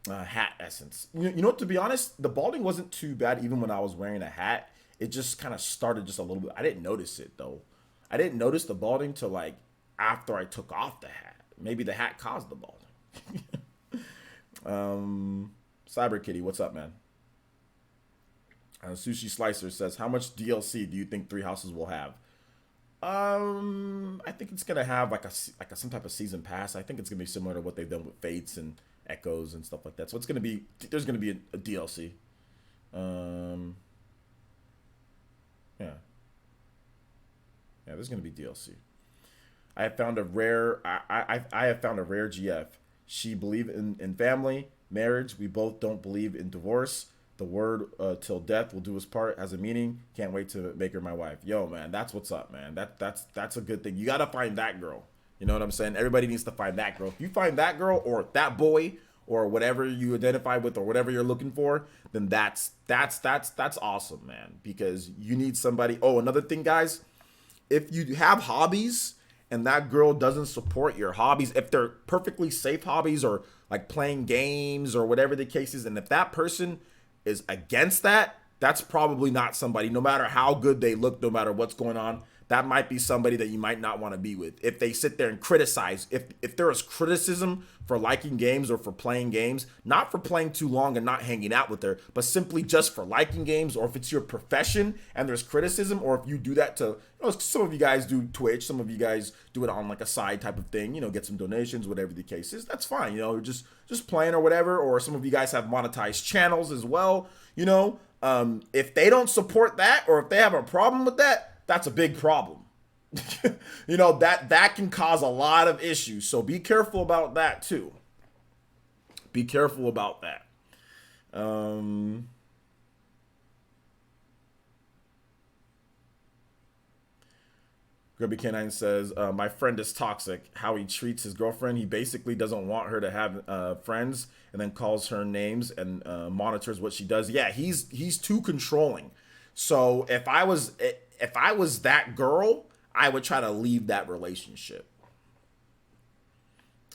Hat essence. You know, to be honest, the balding wasn't too bad even when I was wearing a hat. It just kind of started just a little bit. I didn't notice it though. I didn't notice the balding till like after I took off the hat. Maybe the hat caused the balding. Cyber Kitty, what's up, man? Sushi Slicer says, how much DLC do you think Three Houses will have? I think it's gonna have like like a some type of season pass. I think it's gonna be similar to what they've done with Fates and Echoes and stuff like that. So it's gonna be there's gonna be a DLC. Um, yeah, yeah, there's gonna be DLC. I have found a rare. I have found a rare GF. She believe in family, marriage. We both don't believe in divorce. The word till death will do us part has a meaning. Can't wait to make her my wife. Yo, man, that's what's up, man. That's a good thing. You gotta find that girl. You know what I'm saying? Everybody needs to find that girl. If you find that girl or that boy or whatever you identify with or whatever you're looking for, then that's awesome, man. Because you need somebody. Oh, another thing, guys, if you have hobbies and that girl doesn't support your hobbies, if they're perfectly safe hobbies or like playing games or whatever the case is, and if that person is against that, that's probably not somebody, no matter how good they look, no matter what's going on, that might be somebody that you might not want to be with. If they sit there and criticize, if there is criticism for liking games or for playing games, not for playing too long and not hanging out with her, but simply just for liking games, or if it's your profession and there's criticism, or if you do that to, some of you guys do Twitch, some of you guys do it on like a side type of thing, get some donations, whatever the case is, that's fine, just playing or whatever, or some of you guys have monetized channels as well, if they don't support that, or if they have a problem with that, that's a big problem. That can cause a lot of issues. So be careful about that too. Be careful about that. Um, Grubby Canine says, my friend is toxic. How he treats his girlfriend. He basically doesn't want her to have friends and then calls her names and monitors what she does. Yeah, he's too controlling. So if I was that girl, I would try to leave that relationship.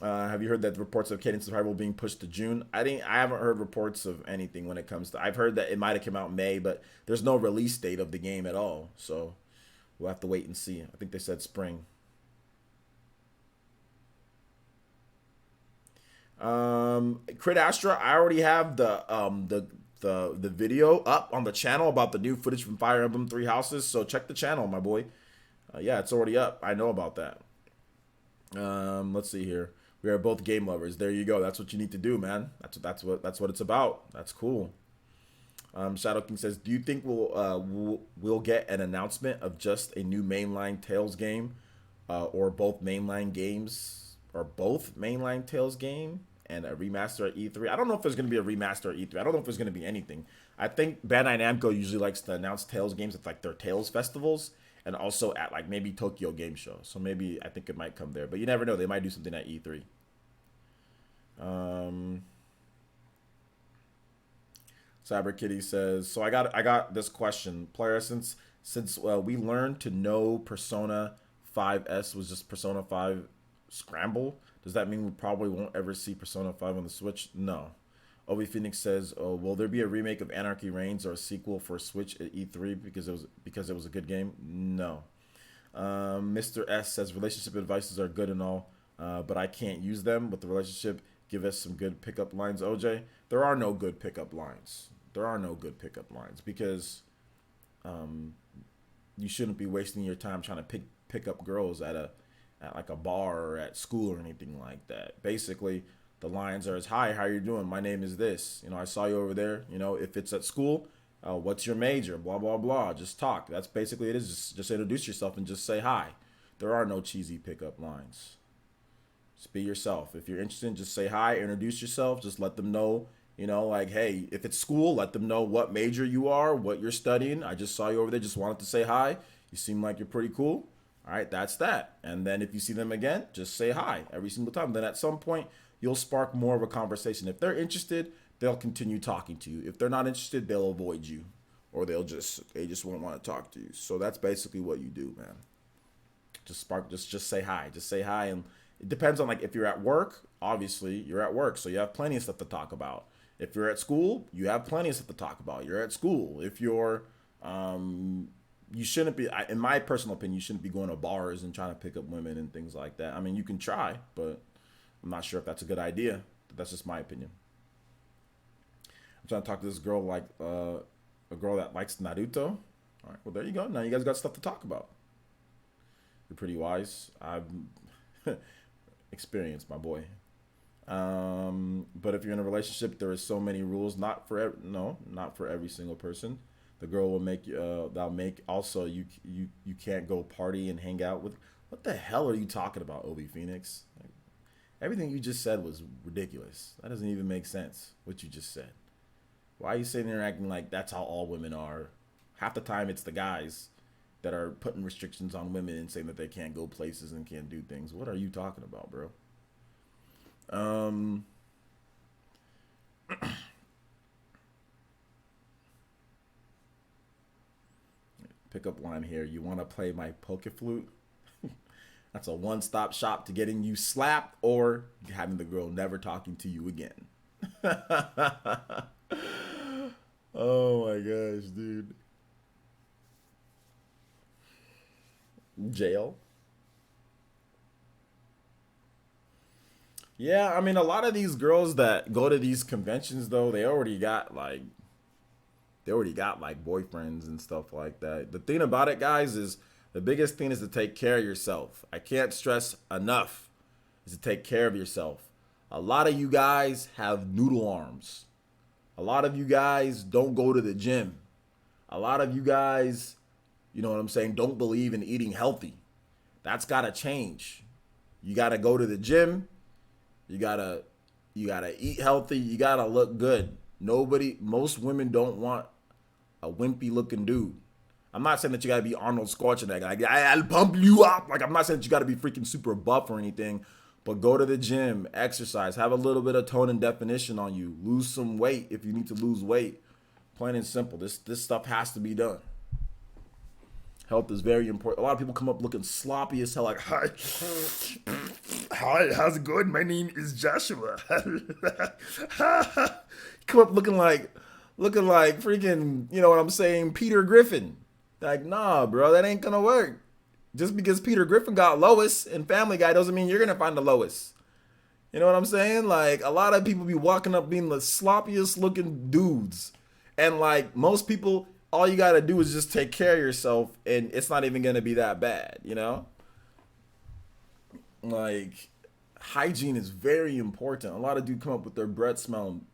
Have you heard that the reports of Cadence Survival being pushed to June? I haven't heard reports of anything when it comes to. I've heard that it might have come out in May, but there's no release date of the game at all. So we'll have to wait and see. I think they said spring. Crit Astra, I already have the video up on the channel about the new footage from Fire Emblem Three Houses. So check the channel, my boy. Yeah, it's already up. I know about that. Let's see here. We are both game lovers. There you go. That's what you need to do, man. That's what it's about. That's cool. Shadow King says, "Do you think we'll get an announcement of just a new mainline Tales game, or both mainline games, or both mainline Tales game and a remaster at E3? I don't know if there's going to be a remaster at E3. I don't know if there's going to be anything. I think Bandai Namco usually likes to announce Tales games at like their Tales festivals and also at like maybe Tokyo Game Show. So maybe I think it might come there, but you never know. They might do something at E3. Cyber Kitty says, so I got this question, player, since we learned to know Persona 5S was just Persona 5 Scramble. Does that mean we probably won't ever see Persona 5 on the Switch? No. Obi Phoenix says, oh, will there be a remake of Anarchy Reigns or a sequel for Switch at E3 because it was a good game? No. Mr. S says, relationship advices are good and all, but I can't use them with the relationship. Give us some good pickup lines, OJ. There are no good pickup lines. There are no good pickup lines because you shouldn't be wasting your time trying to pick up girls at like a bar or at school or anything like that. Basically, the lines are as, hi, how you doing? My name is this. I saw you over there. If it's at school, what's your major? Blah, blah, blah. Just talk. That's basically it is. Just introduce yourself and just say hi. There are no cheesy pickup lines. Just be yourself. If you're interested, just say hi, introduce yourself. Just let them know, like, hey, if it's school, let them know what major you are, what you're studying. I just saw you over there. Just wanted to say hi. You seem like you're pretty cool. All right, that's that. And then if you see them again, just say hi every single time. Then at some point, you'll spark more of a conversation. If they're interested, they'll continue talking to you. If they're not interested, they'll avoid you, or they just won't want to talk to you. So that's basically what you do, man. Just say hi. Just say hi, and it depends on, like, if you're at work, obviously you're at work, so you have plenty of stuff to talk about. If you're at school, you have plenty of stuff to talk about. You're at school. If you're you shouldn't be, in my personal opinion, you shouldn't be going to bars and trying to pick up women and things like that. I mean, you can try, but I'm not sure if that's a good idea. That's just my opinion. I'm trying to talk to this girl, like a girl that likes Naruto. All right, well, there you go. Now you guys got stuff to talk about. You're pretty wise. I've experienced, my boy. But if you're in a relationship, there are so many rules. No, not for every single person. The girl will make you. That'll make also you can't go party and hang out with. What the hell are you talking about, Obi Phoenix? Like, everything you just said was ridiculous. That doesn't even make sense. What you just said. Why are you sitting there acting like that's how all women are? Half the time it's the guys that are putting restrictions on women and saying that they can't go places and can't do things. What are you talking about, bro? Um, Pickup line here. You want to play my poke flute? That's a one-stop shop to getting you slapped or having the girl never talking to you again. Oh my gosh, dude. Jail. Yeah, I mean, a lot of these girls that go to these conventions, though, they already got like boyfriends and stuff like that. The thing about it, guys, is the biggest thing is to take care of yourself. I can't stress enough is to take care of yourself. A lot of you guys have noodle arms. A lot of you guys don't go to the gym. A lot of you guys, you know what I'm saying, don't believe in eating healthy. That's got to change. You got to go to the gym. You got to eat healthy. You got to look good. Most women don't want a wimpy looking dude. I'm not saying that you got to be Arnold Schwarzenegger. Like, I'll pump you up. Like, I'm not saying that you got to be freaking super buff or anything, but go to the gym, exercise, have a little bit of tone and definition on you. Lose some weight if you need to lose weight. Plain and simple. This stuff has to be done. Health is very important. A lot of people come up looking sloppy as hell, like, hi, how's it going? My name is Joshua. Come up looking like freaking, you know what I'm saying, Peter Griffin. Like, nah, bro, that ain't gonna work. Just because Peter Griffin got Lois in Family Guy doesn't mean you're gonna find the Lois. You know what I'm saying? Like, a lot of people be walking up being the sloppiest looking dudes. And like most people, all you gotta do is just take care of yourself and it's not even gonna be that bad, you know? Like, hygiene is very important. A lot of dudes come up with their breath smelling,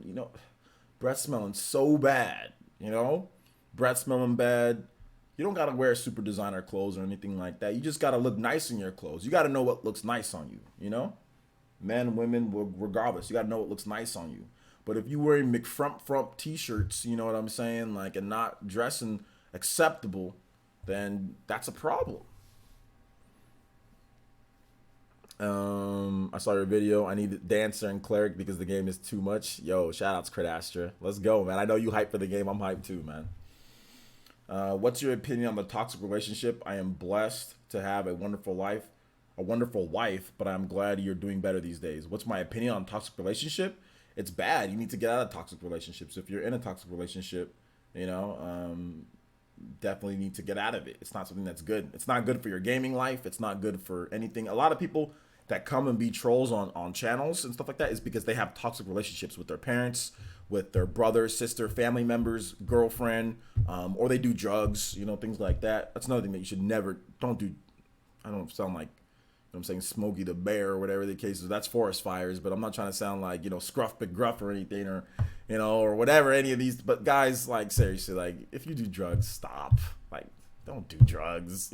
breath smelling so bad, breath smelling bad. You don't gotta wear super designer clothes or anything like that. You just gotta look nice in your clothes. You gotta know what looks nice on you. Men, women, regardless, you gotta know what looks nice on you. But if you wearing McFrump t-shirts, you know what I'm saying, like, and not dressing acceptable, then that's a problem. I saw your video. I need Dancer and Cleric because the game is too much. Yo, shoutouts, Crit Astra. Let's go, man. I know you hyped for the game. I'm hyped too, man. What's your opinion on the toxic relationship? I am blessed to have a wonderful wife, but I'm glad you're doing better these days. What's my opinion on toxic relationship? It's bad. You need to get out of toxic relationships. If you're in a toxic relationship, definitely need to get out of it. It's not something that's good. It's not good for your gaming life. It's not good for anything. A lot of people that come and be trolls on channels and stuff like that is because they have toxic relationships with their parents, with their brother, sister, family members, girlfriend, or they do drugs, things like that. That's another thing that you should never, don't do. I don't sound like, I'm saying Smokey the Bear or whatever the case is. That's forest fires, but I'm not trying to sound like, Scruff McGruff or anything, or, or whatever, any of these. But guys, like, seriously, like, if you do drugs, stop. Like, don't do drugs,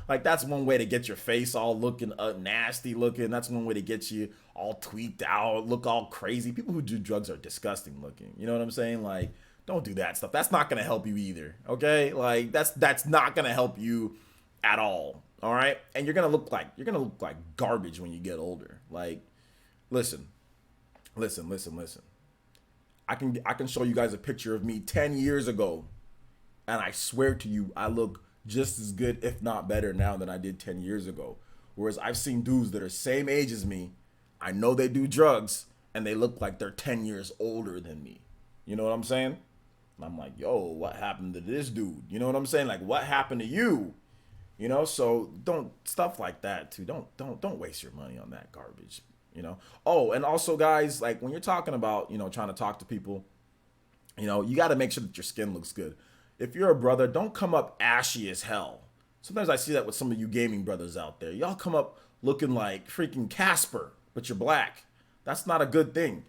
Like, that's one way to get your face all looking nasty looking. That's one way to get you all tweaked out, look all crazy. People who do drugs are disgusting looking. You know what I'm saying? Like, don't do that stuff. That's not going to help you either, okay? Like, that's not going to help you at all. All right, and you're gonna look like garbage when you get older. Like, listen. I can show you guys a picture of me 10 years ago, and I swear to you, I look just as good, if not better, now than I did 10 years ago. Whereas I've seen dudes that are same age as me. I know they do drugs, and they look like they're 10 years older than me. You know what I'm saying? And I'm like, yo, what happened to this dude? You know what I'm saying? Like, what happened to you? So don't, stuff like that too. Don't waste your money on that garbage, Oh, and also guys, like when you're talking about, trying to talk to people, you got to make sure that your skin looks good. If you're a brother, don't come up ashy as hell. Sometimes I see that with some of you gaming brothers out there. Y'all come up looking like freaking Casper, but you're black. That's not a good thing.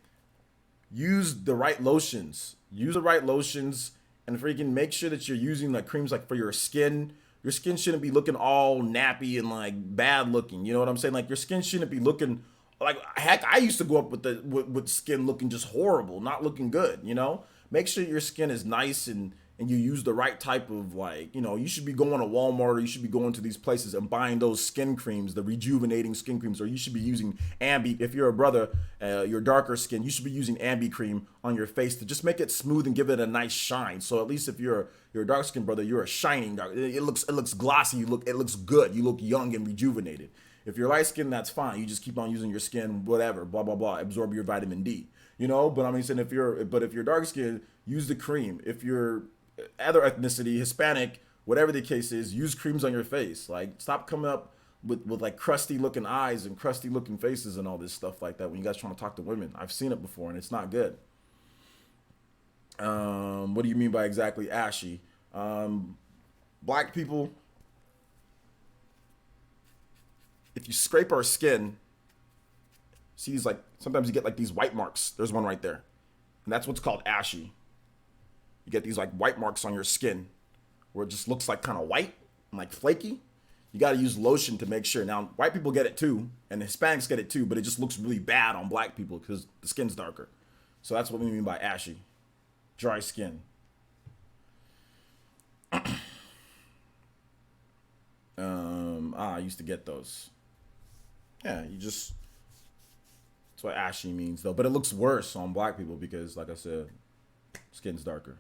Use the right lotions. Use the right lotions and freaking make sure that you're using like creams like for your skin. Your skin shouldn't be looking all nappy and like bad looking. You know what I'm saying? Like your skin shouldn't be looking like heck. I used to go up with with skin looking just horrible, not looking good. You know, make sure your skin is nice and you use the right type of like, you know, you should be going to Walmart or you should be going to these places and buying those skin creams, the rejuvenating skin creams, or you should be using Ambi. If you're a brother, you're darker skin, you should be using Ambi cream on your face to just make it smooth and give it a nice shine. So at least if you're a dark skin brother, you're a shining dark. It looks glossy. It looks good. You look young and rejuvenated. If you're light skinned, that's fine. You just keep on using your skin, whatever, blah blah blah, absorb your vitamin D. You know, but I mean, saying if you're dark skinned, use the cream. If you're other ethnicity, Hispanic, whatever the case is, use creams on your face. Like, stop coming up with like crusty looking eyes and crusty looking faces and all this stuff like that when you guys trying to talk to women. I've seen it before and it's not good. What do you mean by exactly ashy? Black people, if you scrape our skin, see these like, sometimes you get like these white marks. There's one right there. And that's what's called ashy. You get these like white marks on your skin where it just looks like kind of white and like flaky. You got to use lotion to make sure. Now, white people get it too, and Hispanics get it too, but it just looks really bad on black people because the skin's darker. So that's what we mean by ashy. Dry skin. I used to get those. Yeah, that's what ashy means though. But it looks worse on black people because, like I said, skin's darker.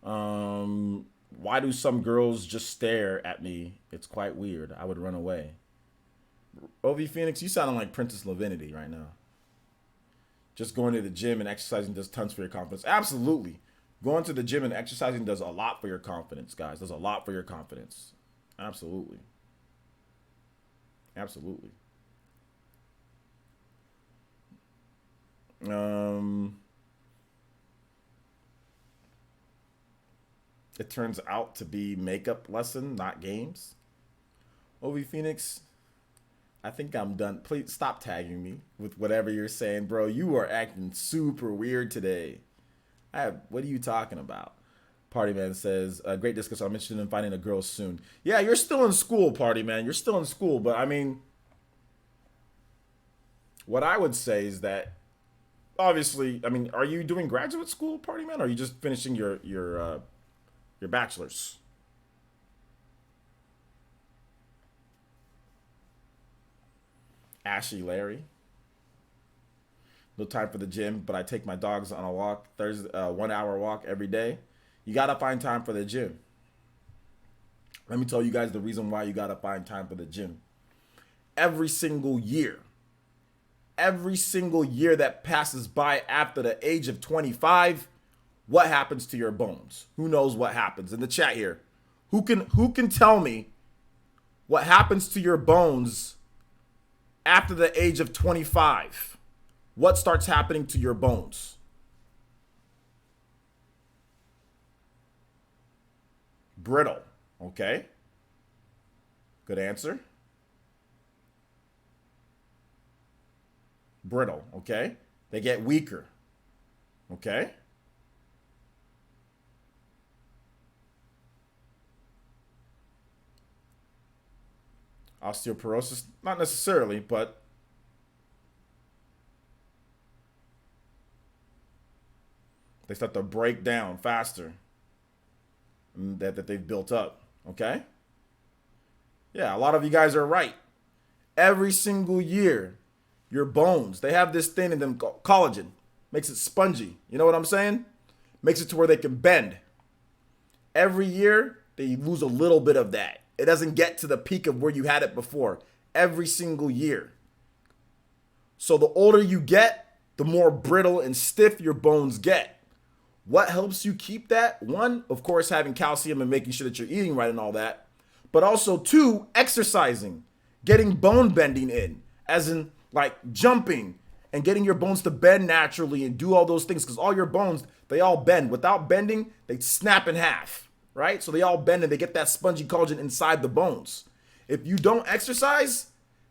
Why do some girls just stare at me? It's quite weird. I would run away. OV Phoenix, you sounding like Princess Lavinity right now. Just going to the gym and exercising does tons for your confidence. Absolutely. Going to the gym and exercising does a lot for your confidence, guys. Does a lot for your confidence. Absolutely. Absolutely. It turns out to be makeup lesson, not games. OV Phoenix, I think I'm done. Please stop tagging me with whatever you're saying, bro. You are acting super weird today. What are you talking about? Party Man says, great discussion. I'm interested in finding a girl soon. Yeah, you're still in school, Party Man. You're still in school, but I mean, what I would say is that obviously, I mean, are you doing graduate school, Party Man, or are you just finishing your bachelor's? Ashy Larry. No time for the gym, but I take my dogs on a walk, Thursday, 1 hour walk every day. You gotta find time for the gym. Let me tell you guys the reason why you gotta find time for the gym. Every single year that passes by after the age of 25, what happens to your bones? Who knows what happens? In the chat here, who can tell me what happens to your bones after the age of 25? What starts happening to your bones? Brittle. Okay. Good answer. Brittle. Okay. They get weaker. Okay. Osteoporosis, not necessarily, but they start to break down faster that they've built up. Okay? Yeah, a lot of you guys are right. Every single year, your bones, they have this thing in them called collagen. Makes it spongy. You know what I'm saying? Makes it to where they can bend. Every year, they lose a little bit of that. It doesn't get to the peak of where you had it before. Every single year. So the older you get, the more brittle and stiff your bones get. What helps you keep that? One, of course, having calcium and making sure that you're eating right and all that. But also, two, exercising. Getting bone bending in. As in, like, jumping and getting your bones to bend naturally and do all those things. Because all your bones, they all bend. Without bending, they snap in half. right? So they all bend and they get that spongy collagen inside the bones. If you don't exercise,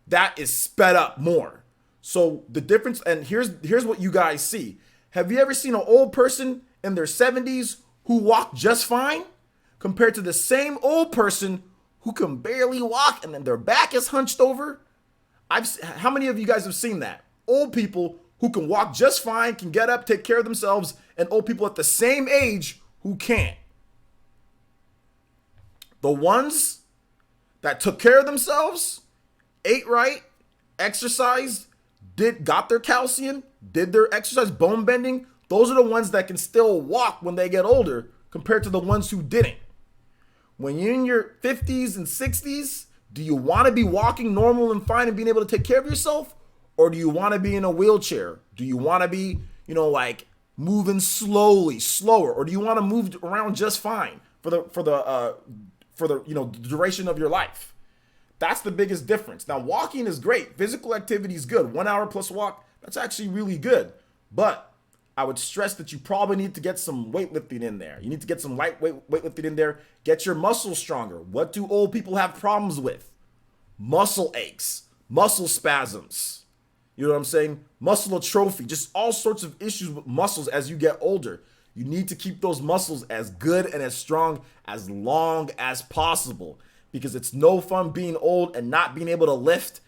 that is sped up more. So the difference, and here's what you guys see. Have you ever seen an old person in their 70s who walk just fine compared to the same old person who can barely walk and then their back is hunched over? How many of you guys have seen that? Old people who can walk just fine, can get up, take care of themselves, and old people at the same age who can't. The ones that took care of themselves, ate right, exercised, got their calcium, did their exercise, bone bending, those are the ones that can still walk when they get older compared to the ones who didn't. When you're in your 50s and 60s, do you want to be walking normal and fine and being able to take care of yourself? Or do you want to be in a wheelchair? Do you want to be, like moving slower? Or do you want to move around just fine for the duration of your life? That's the biggest difference. Now, walking is great. Physical activity is good. 1 hour plus walk, that's actually really good. But I would stress that you probably need to get some weightlifting in there. You need to get some lightweight weightlifting in there. Get your muscles stronger. What do old people have problems with? Muscle aches, muscle spasms. You know what I'm saying? Muscle atrophy, just all sorts of issues with muscles as you get older. You need to keep those muscles as good and as strong as long as possible, because it's no fun being old and not being able to lift,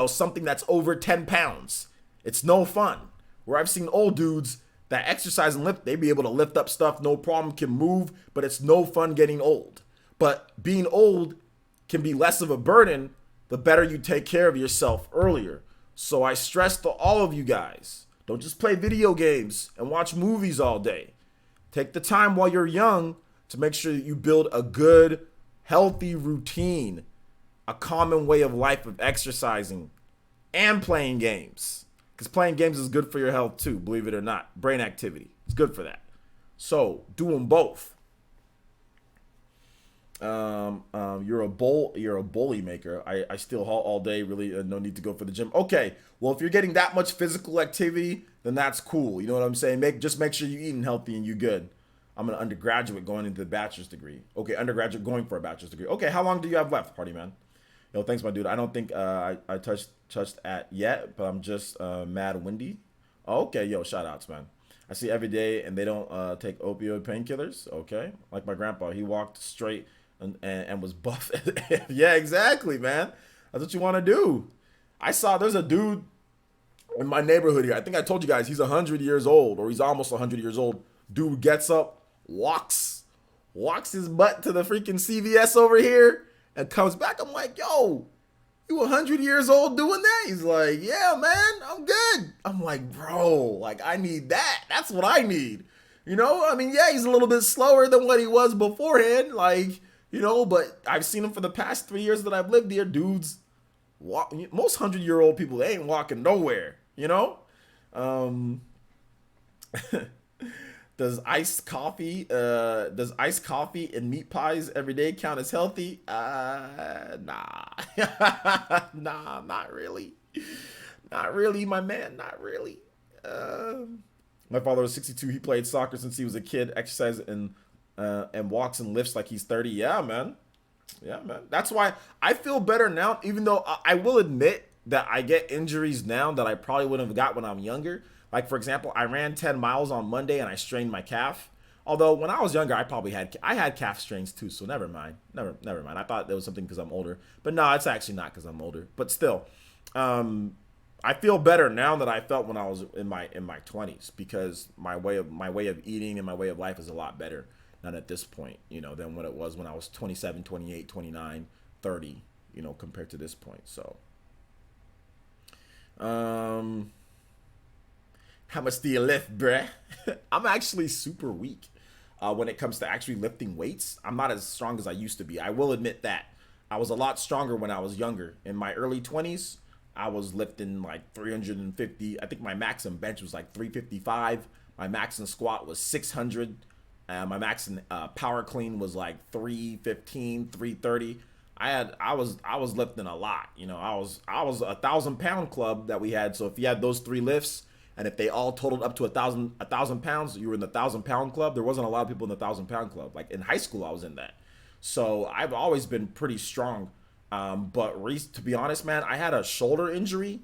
something that's over 10 pounds. It's no fun. Where I've seen old dudes that exercise and lift, they be able to lift up stuff, no problem, can move, but it's no fun getting old. But being old can be less of a burden the better you take care of yourself earlier. So I stress to all of you guys, don't just play video games and watch movies all day. Take the time while you're young to make sure that you build a good, healthy routine, a common way of life of exercising and playing games. Because playing games is good for your health too, believe it or not. Brain activity, it's good for that. So do them both. You're a bully maker. I still halt all day, really, no need to go for the gym. Okay, well, if you're getting that much physical activity, then that's cool. You know what I'm saying? Just make sure you're eating healthy and you good. I'm an undergraduate going into the bachelor's degree. Okay, undergraduate going for a bachelor's degree. Okay, how long do you have left, party man? Yo, thanks, my dude. I don't think I touched at yet, but I'm just mad windy. Oh, okay, yo, shout outs, man. I see every day, and they don't take opioid painkillers. Okay, like my grandpa, he walked straight and was buff. Yeah, exactly, man. That's what you want to do. There's a dude in my neighborhood here. I think I told you guys he's 100 years old, or he's almost 100 years old. Dude gets up, walks his butt to the freaking CVS over here, and comes back. I'm like, yo, you 100 years old doing that? He's like, yeah, man, I'm good. I'm like, bro, like, I need that. That's what I need. I mean, yeah, he's a little bit slower than what he was beforehand, like, but I've seen him for the past 3 years that I've lived here. Dudes walk. Most 100-year-old people, they ain't walking nowhere, Does iced coffee and meat pies every day count as healthy? Nah. Nah, not really. Not really, my man. Not really. My father was 62. He played soccer since he was a kid, exercises and walks and lifts like he's 30. Yeah, man. That's why I feel better now, even though I will admit that I get injuries now that I probably wouldn't have got when I'm younger. Like, for example, I ran 10 miles on Monday and I strained my calf. Although when I was younger, I had calf strains too, so never mind. Never mind. I thought there was something because I'm older. But no, it's actually not because I'm older. But still, I feel better now than I felt when I was in my 20s, because my way of eating and my way of life is a lot better than at this point, than what it was when I was 27, 28, 29, 30, compared to this point. So how much do you lift, bruh? I'm actually super weak when it comes to actually lifting weights. I'm not as strong as I used to be. I will admit that. I was a lot stronger when I was younger. In my early 20s, I was lifting like 350. I think my max in bench was like 355. My max in squat was 600. My max in power clean was like 315, 330. I was lifting a lot. I was a 1,000-pound club that we had. So if you had those 3 lifts And if they all totaled up to a thousand pounds, you were in the 1,000 pound club. There wasn't a lot of people in the 1,000 pound club. Like in high school, I was in that. So I've always been pretty strong. But to be honest, man, I had a shoulder injury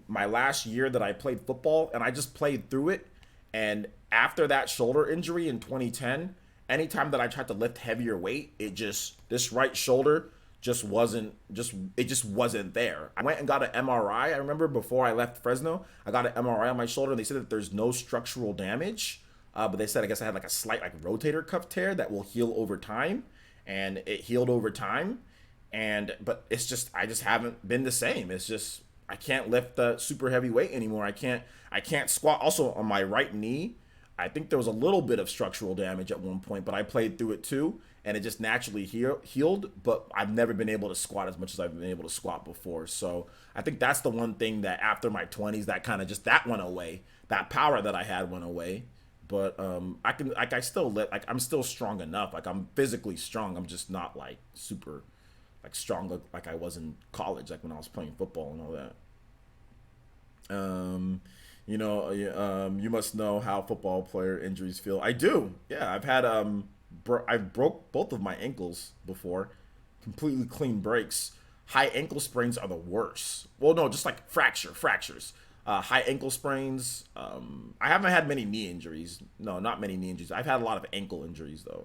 my last year that I played football, and I just played through it. And after that shoulder injury in 2010, anytime that I tried to lift heavier weight, this right shoulder just wasn't there. I went and got an MRI. I remember before I left Fresno, I got an MRI on my shoulder, and they said that there's no structural damage. But they said I guess I had like a slight like rotator cuff tear that will heal over time, and it healed over time. But it's just I just haven't been the same. It's just I can't lift the super heavy weight anymore. I can't squat. Also on my right knee, I think there was a little bit of structural damage at one point, but I played through it too, and it just naturally healed. But I've never been able to squat as much as I've been able to squat before. So I think that's the one thing that after my 20s, that kind of just that went away. That power that I had went away. But I still like I'm still strong enough. Like I'm physically strong. I'm just not like super like strong like I was in college, like when I was playing football and all that. You must know how football player injuries feel. I do. Yeah, I've had I broke both of my ankles before, completely clean breaks. High ankle sprains are the worst. Well, no, just like fractures. High ankle sprains. I haven't had many knee injuries. No, not many knee injuries. I've had a lot of ankle injuries though.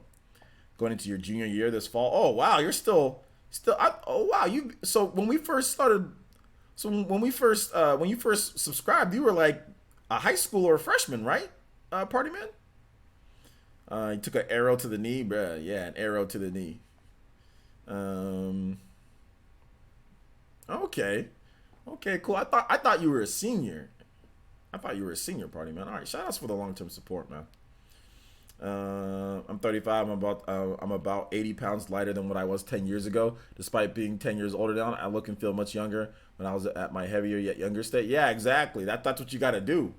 Going into your junior year this fall. Oh wow, you're still. Oh wow, you. So when we first started. So when you first subscribed, you were like a high school or a freshman, right? Party man. You took an arrow to the knee, bruh. Yeah, an arrow to the knee. Um. Okay. Okay. Cool. I thought you were a senior. I thought you were a senior, party man. All right. Shout outs for the long term support, man. I'm 35. I'm about 80 pounds lighter than what I was 10 years ago. Despite being 10 years older now, I look and feel much younger when I was at my heavier yet younger state. Yeah, exactly. That's what you got to do.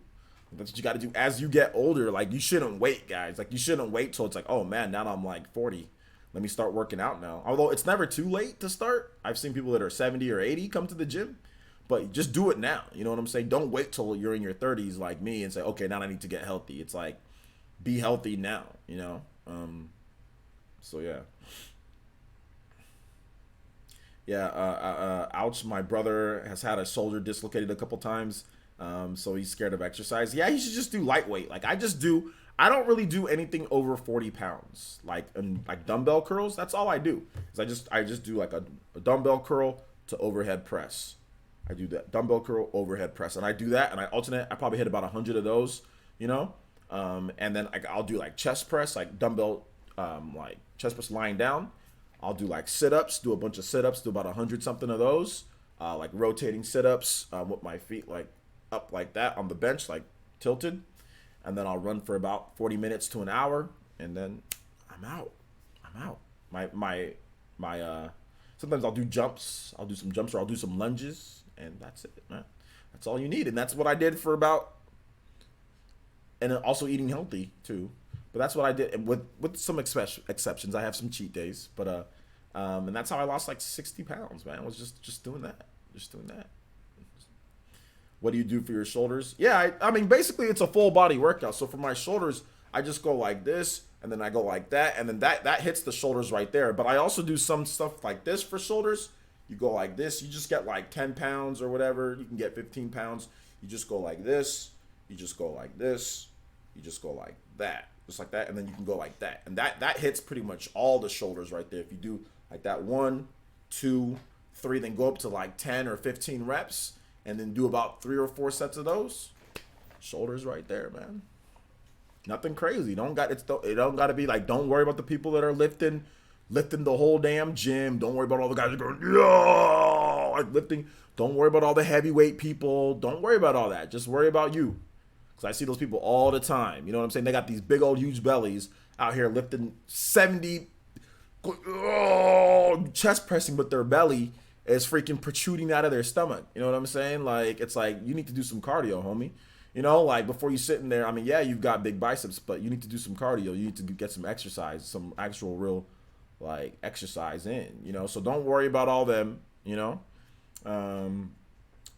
That's what you got to do as you get older. Like you shouldn't wait, guys. Like you shouldn't wait till it's like, oh man, now I'm like 40. Let me start working out now. Although it's never too late to start. I've seen people that are 70 or 80 come to the gym. But just do it now. You know what I'm saying? Don't wait till you're in your 30s like me and say, okay, now I need to get healthy. It's like, be healthy now, you know? So yeah. Yeah, ouch, my brother has had a shoulder dislocated a couple times. So he's scared of exercise. Yeah, he should just do lightweight. Like I don't really do anything over 40 pounds. Like dumbbell curls, that's all I do. Is I just do like a dumbbell curl to overhead press. I do that dumbbell curl overhead press, and I do that, and I alternate. I probably hit about 100 of those, you know. And then I'll do like chest press, like dumbbell, like chest press lying down. I'll do like sit-ups, do a bunch of sit-ups, do about 100 something of those, like rotating sit-ups with my feet like up like that on the bench, like tilted, and then I'll run for about 40 minutes to an hour, and then I'm out. I'm out. My sometimes I'll do jumps. I'll do some jumps or I'll do some lunges, and that's it, man. That's all you need, and that's what I did for about. And then also eating healthy too, but that's what I did. And with some exceptions, I have some cheat days, but and that's how I lost like 60 pounds, man. I was just doing that. What do you do for your shoulders? Yeah, I mean basically it's a full body workout. So for my shoulders, I just go like this, and then I go like that, and then that hits the shoulders right there. But I also do some stuff like this for shoulders. You go like this, you just get like 10 pounds or whatever. You can get 15 pounds. You just go like this. You just go like this. You just go like that. Just like that. And then you can go like that. And that hits pretty much all the shoulders right there. If you do like that 1, 2, 3, then go up to like 10 or 15 reps. And then do about 3 or 4 sets of those. Shoulders right there, man. Nothing crazy. It don't got to be like, don't worry about the people that are lifting the whole damn gym. Don't worry about all the guys that are going, yeah, like lifting. Don't worry about all the heavyweight people. Don't worry about all that. Just worry about you. Because I see those people all the time. You know what I'm saying? They got these big old huge bellies out here lifting 70, chest pressing, but their belly is freaking protruding out of their stomach. You know what I'm saying? Like, it's like, you need to do some cardio, homie. You know, like before you sit in there, I mean, yeah, you've got big biceps, but you need to do some cardio. You need to get some exercise, some actual real, like, exercise in, you know? So don't worry about all them, you know?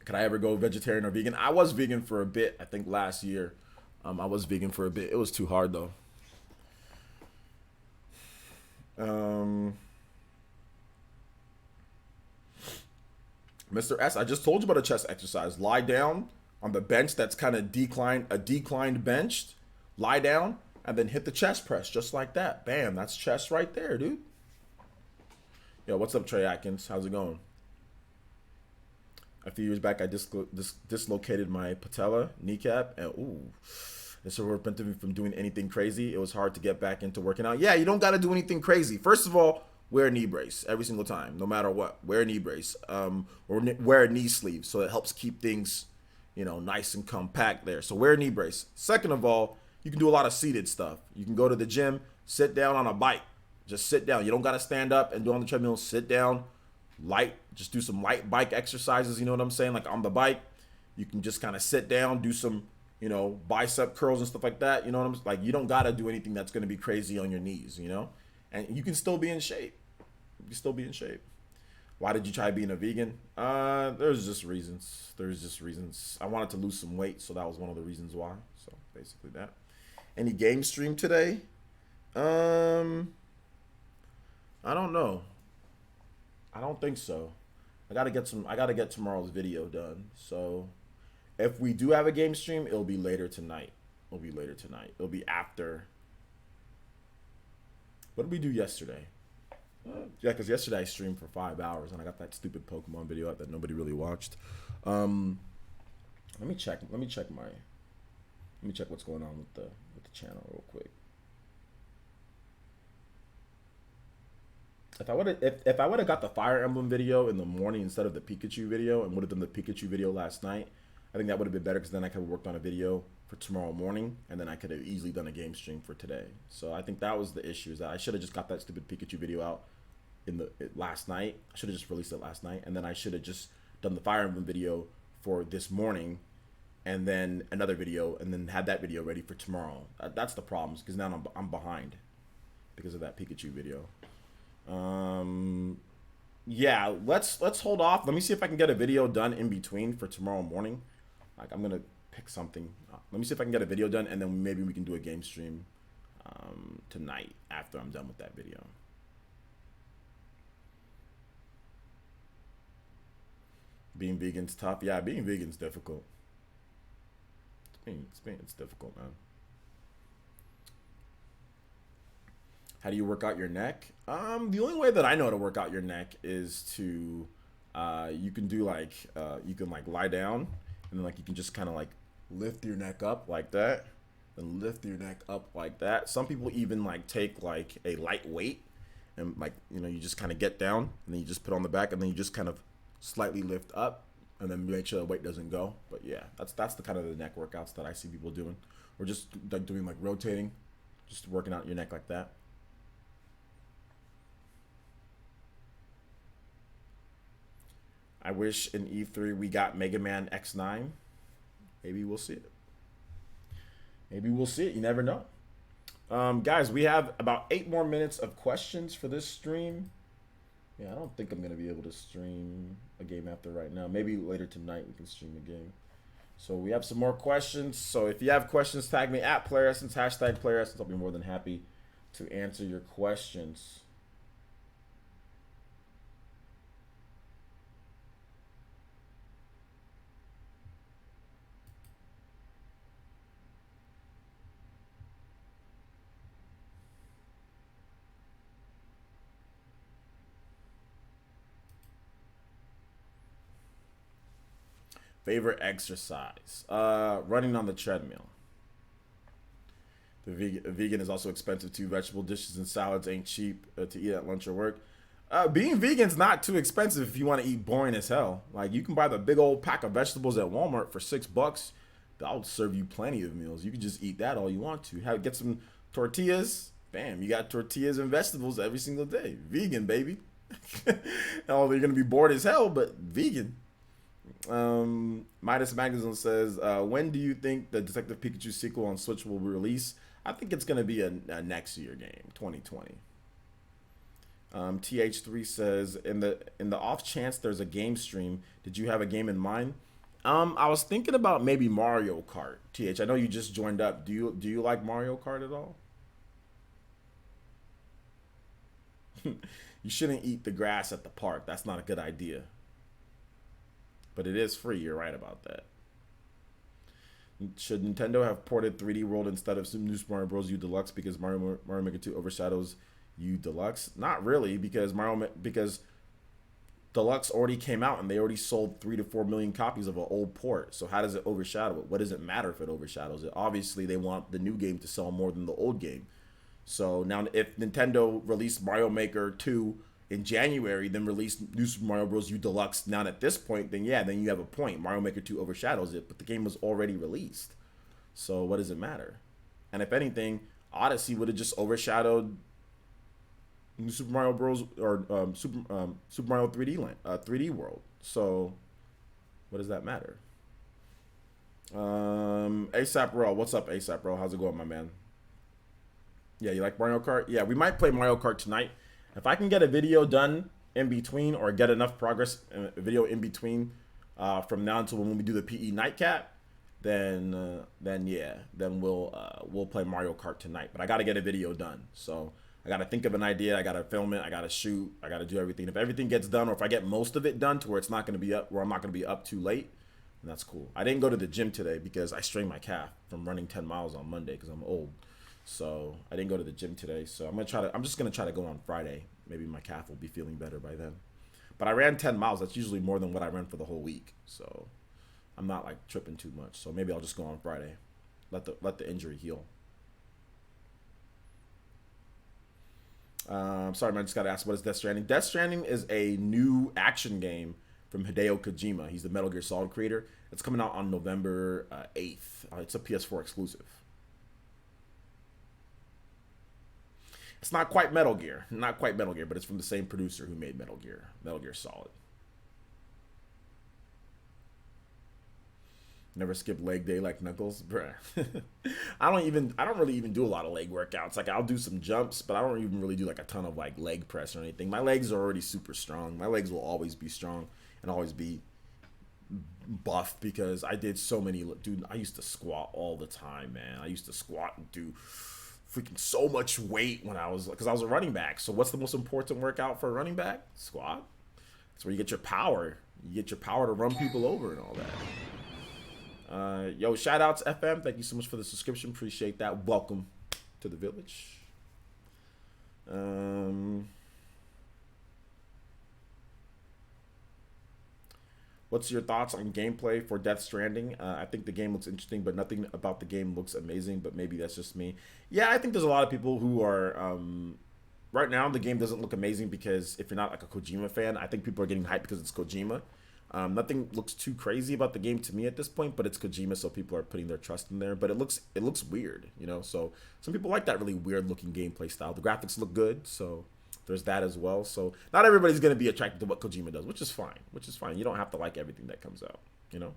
Could I ever go vegetarian or vegan? I was vegan for a bit. I think last year, I was vegan for a bit. It was too hard though. Um, Mr. S, I just told you about a chest exercise. Lie down on the bench that's kind of declined bench. Lie down and then hit the chest press just like that. Bam, that's chest right there, dude. Yo, what's up, Trey Atkins? How's it going? A few years back, I dislocated my patella, kneecap, and ooh, this prevented me from doing anything crazy. It was hard to get back into working out. Yeah, you don't got to do anything crazy. First of all, wear a knee brace every single time, no matter what. Wear a knee brace, or wear a knee sleeve, so it helps keep things, nice and compact there. So wear a knee brace. Second of all, you can do a lot of seated stuff. You can go to the gym, sit down on a bike, just sit down. You don't got to stand up and do on the treadmill. Sit down. Just do some light bike exercises, you know what I'm saying? Like on the bike, you can just kind of sit down, do some, bicep curls and stuff like that. You know what I'm saying? Like, you don't got to do anything that's going to be crazy on your knees, and you can still be in shape. You can still be in shape. Why did you try being a vegan? There's just reasons. I wanted to lose some weight, so that was one of the reasons why. So basically that. Any game stream today? I don't know. I don't think so. I gotta get tomorrow's video done. So if we do have a game stream, it'll be later tonight. It'll be after. What did we do yesterday? Yeah, because yesterday I streamed for 5 hours and I got that stupid Pokemon video out that nobody really watched. Let me check what's going on with the channel real quick. If I would have got the Fire Emblem video in the morning instead of the Pikachu video and would have done the Pikachu video last night, I think that would have been better because then I could have worked on a video for tomorrow morning and then I could have easily done a game stream for today. So I think that was the issue, is that I should have just got that stupid Pikachu video out last night. I should have just released it last night, and then I should have just done the Fire Emblem video for this morning and then another video and then had that video ready for tomorrow. That's the problem, because now I'm behind because of that Pikachu video. Yeah, let's hold off. Let me see if I can get a video done in between for tomorrow morning. Like, I'm gonna pick something. Let me see if I can get a video done, and then maybe we can do a game stream tonight after I'm done with that video. Being vegan's tough. Yeah, being vegan's difficult. It's difficult, man. How do you work out your neck? The only way that I know how to work out your neck is to, you can do you can lie down, and then you can just kind of lift your neck up like that, and lift your neck up like that. Some people even take a light weight, and you just kind of get down, and then you just put on the back, and then you just kind of slightly lift up, and then make sure the weight doesn't go. But yeah, that's the kind of the neck workouts that I see people doing, or just doing rotating, just working out your neck like that. I wish in E3 we got Mega Man X9. Maybe we'll see it. You never know. Guys, we have about 8 more minutes of questions for this stream. Yeah, I don't think I'm going to be able to stream a game after right now. Maybe later tonight we can stream a game. So we have some more questions. So if you have questions, tag me at PlayerEssence, hashtag PlayerEssence. I'll be more than happy to answer your questions. Favorite exercise? Running on the treadmill. The vegan is also expensive too. Vegetable dishes and salads ain't cheap to eat at lunch or work. Being vegan's not too expensive if you want to eat boring as hell. You can buy the big old pack of vegetables at Walmart for $6. That'll serve you plenty of meals. You can just eat that all you want to. Get some tortillas. Bam, you got tortillas and vegetables every single day. Vegan, baby. Oh, you're gonna be bored as hell, but vegan. Midas Magazine says, when do you think the Detective Pikachu sequel on Switch will be released? I think it's going to be a next year game, 2020. TH3 says, in the off chance there's a game stream, did you have a game in mind? I was thinking about maybe Mario Kart. TH, I know you just joined up. Do you like Mario Kart at all? You shouldn't eat the grass at the park. That's not a good idea. But it is free. You're right about that. Should Nintendo have ported 3D World instead of New Super Mario Bros. U Deluxe because Mario Maker 2 overshadows U Deluxe? Not really, because because Deluxe already came out and they already sold 3 to 4 million copies of an old port. So how does it overshadow it? What does it matter if it overshadows it? Obviously, they want the new game to sell more than the old game. So now, if Nintendo released Mario Maker 2 in January, then released New Super Mario Bros. U Deluxe now at this point, then yeah, then you have a point. Mario Maker 2 overshadows it, but the game was already released. So what does it matter? And if anything, Odyssey would have just overshadowed New Super Mario Bros. Or Super Mario 3D Land, 3D World. So what does that matter? ASAP Bro, what's up, ASAP Bro? How's it going, my man? Yeah, you like Mario Kart? Yeah, we might play Mario Kart tonight. If I can get a video done in between or get enough progress in a video in between from now until when we do the PE nightcap, then yeah, then we'll play Mario Kart tonight. But I got to get a video done. So I got to think of an idea. I got to film it. I got to shoot. I got to do everything. If everything gets done, or if I get most of it done to where it's not going to be up, where I'm not going to be up too late, then that's cool. I didn't go to the gym today because I strained my calf from running 10 miles on Monday because I'm old. So I didn't go to the gym today. So I'm just gonna try to go on Friday. Maybe my calf will be feeling better by then. But I ran 10 miles. That's usually more than what I ran for the whole week. So I'm not like tripping too much. So maybe I'll just go on Friday. Let the injury heal. Sorry, man. I just gotta ask, what is Death Stranding? Death Stranding is a new action game from Hideo Kojima. He's the Metal Gear Solid creator. It's coming out on November 8th. It's a PS4 exclusive. It's not quite Metal Gear. Not quite Metal Gear, but it's from the same producer who made Metal Gear. Metal Gear Solid. Never skip leg day like Knuckles, bruh. I don't really even do a lot of leg workouts. Like, I'll do some jumps, but I don't even really do like a ton of like leg press or anything. My legs are already super strong. My legs will always be strong and always be buff because I did so many. Dude, I used to squat all the time, man. I used to squat and do freaking so much weight when because I was a running back. So what's the most important workout for a running back? Squat. That's where you get your power. You get your power to run people over and all that. Yo, Shoutouts FM. Thank you so much for the subscription. Appreciate that. Welcome to the village. What's your thoughts on gameplay for Death Stranding? I think the game looks interesting, but nothing about the game looks amazing, but maybe that's just me. Yeah, I think there's a lot of people who are... right now, the game doesn't look amazing because if you're not like a Kojima fan, I think people are getting hyped because it's Kojima. Nothing looks too crazy about the game to me at this point, but it's Kojima, so people are putting their trust in there. But it looks weird, you know? So some people like that really weird-looking gameplay style. The graphics look good, so... there's that as well. So not everybody's going to be attracted to what Kojima does, which is fine. You don't have to like everything that comes out, you know?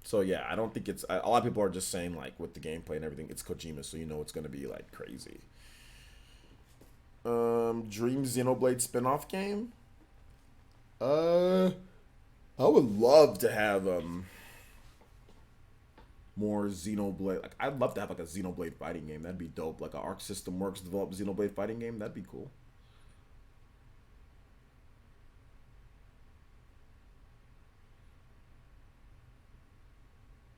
So yeah, I don't think a lot of people are just saying like with the gameplay and everything, it's Kojima, so you know it's going to be like crazy. Dream Xenoblade spin-off game? I would love to have more Xenoblade. Like, I'd love to have like a Xenoblade fighting game. That'd be dope. Like a Arc System Works developed Xenoblade fighting game. That'd be cool.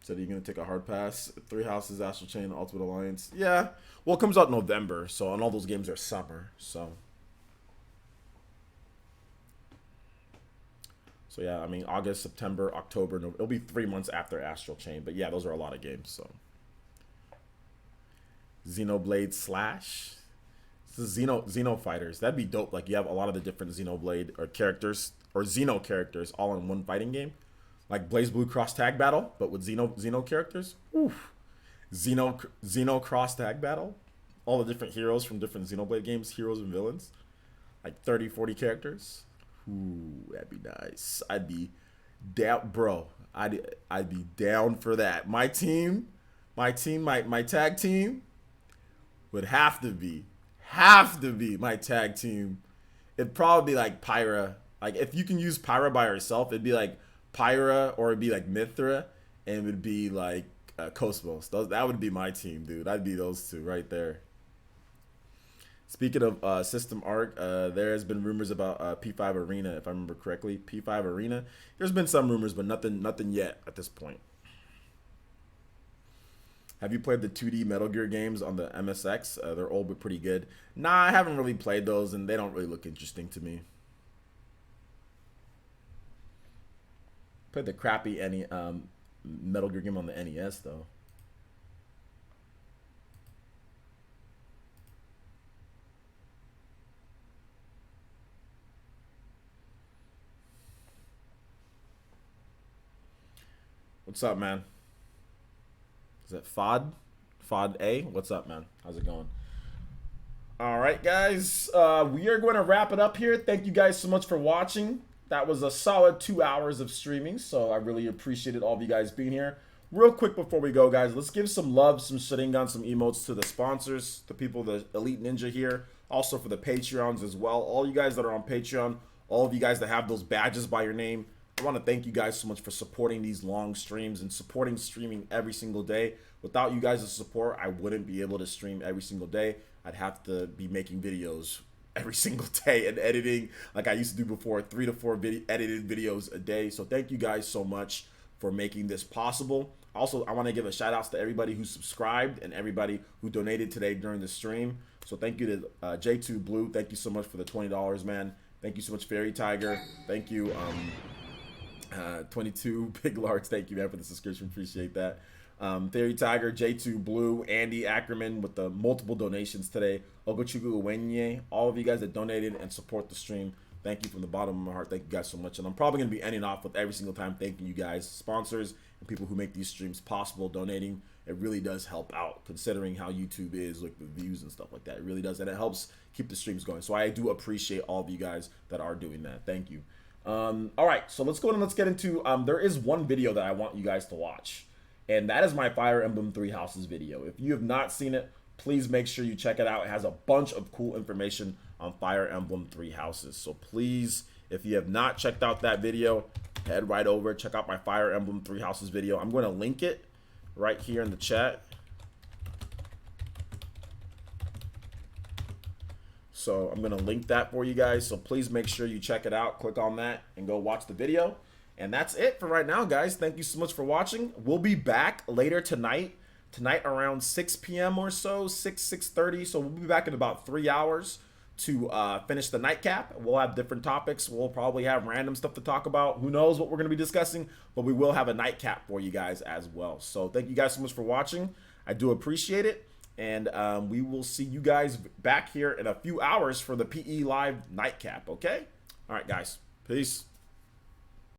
Said you're gonna take a hard pass. Three Houses, Astral Chain, Ultimate Alliance. Yeah. Well, it comes out in November, so and all those games are summer. So yeah, I mean August, September, October, November. It'll be 3 months after Astral Chain, but yeah, those are a lot of games. So Xenoblade Slash, this is Xeno Fighters. That'd be dope. Like you have a lot of the different Xenoblade or characters or Xeno characters all in one fighting game, like Blaze Blue Cross Tag Battle, but with Xeno characters. Oof. Xeno Cross Tag Battle, all the different heroes from different Xenoblade games, heroes and villains, like 30-40 characters. Ooh, that'd be nice. I'd be down, bro. I'd be down for that. My tag team would have to be my tag team. It'd probably be like Pyra, Like if you can use Pyra by herself, it'd be like Pyra, or it'd be like Mithra, and it would be like Cosmos. That would be my team, dude. I'd be those two right there. Speaking of System Arc, there has been rumors about P5 Arena, if I remember correctly. P5 Arena. There's been some rumors, but nothing yet at this point. Have you played the 2D Metal Gear games on the MSX? They're old but pretty good. Nah, I haven't really played those, and they don't really look interesting to me. Played the crappy Metal Gear game on the NES, though. What's up, man? Is that FOD? FOD A? What's up, man? How's it going? All right, guys. We are going to wrap it up here. Thank you guys so much for watching. That was a solid 2 hours of streaming, so I really appreciated all of you guys being here. Real quick before we go, guys, let's give some love, some Sharingan, some emotes to the sponsors, the people, the Elite Ninja here, also for the Patreons as well. All you guys that are on Patreon, all of you guys that have those badges by your name, I want to thank you guys so much for supporting these long streams and supporting streaming every single day. Without you guys' support, I wouldn't be able to stream every single day. I'd have to be making videos every single day and editing like I used to do before, 3 to 4 edited videos a day. So thank you guys so much for making this possible. Also, I want to give a shout out to everybody who subscribed and everybody who donated today during the stream. So thank you to J2 Blue. Thank you so much for the $20, man. Thank you so much, Fairy Tiger. Thank you, 22 Big Large. Thank you, man, for the subscription. Appreciate that. Fairy Tiger, J2 Blue, Andy Ackerman with the multiple donations today. Ogochugu Wenye, all of you guys that donated and support the stream. Thank you from the bottom of my heart. Thank you guys so much. And I'm probably going to be ending off with every single time thanking you guys, sponsors, and people who make these streams possible, donating. It really does help out considering how YouTube is, like the views and stuff like that. It really does. And it helps keep the streams going. So I do appreciate all of you guys that are doing that. Thank you. All right. So let's go and let's get into, there is one video that I want you guys to watch. And that is my Fire Emblem Three Houses video. If you have not seen it, please make sure you check it out. It has a bunch of cool information on Fire Emblem Three Houses. So please, if you have not checked out that video, head right over, check out my Fire Emblem Three Houses video. I'm going to link it right here in the chat. So I'm going to link that for you guys. So please make sure you check it out. Click on that and go watch the video. And that's it for right now, guys. Thank you so much for watching. We'll be back later tonight. Tonight around 6 p.m. or so, 6:30. So we'll be back in about 3 hours to finish the nightcap. We'll have different topics. We'll probably have random stuff to talk about. Who knows what we're going to be discussing, but we will have a nightcap for you guys as well. So thank you guys so much for watching. I do appreciate it. And we will see you guys back here in a few hours for the PE Live nightcap, okay? All right, guys. Peace.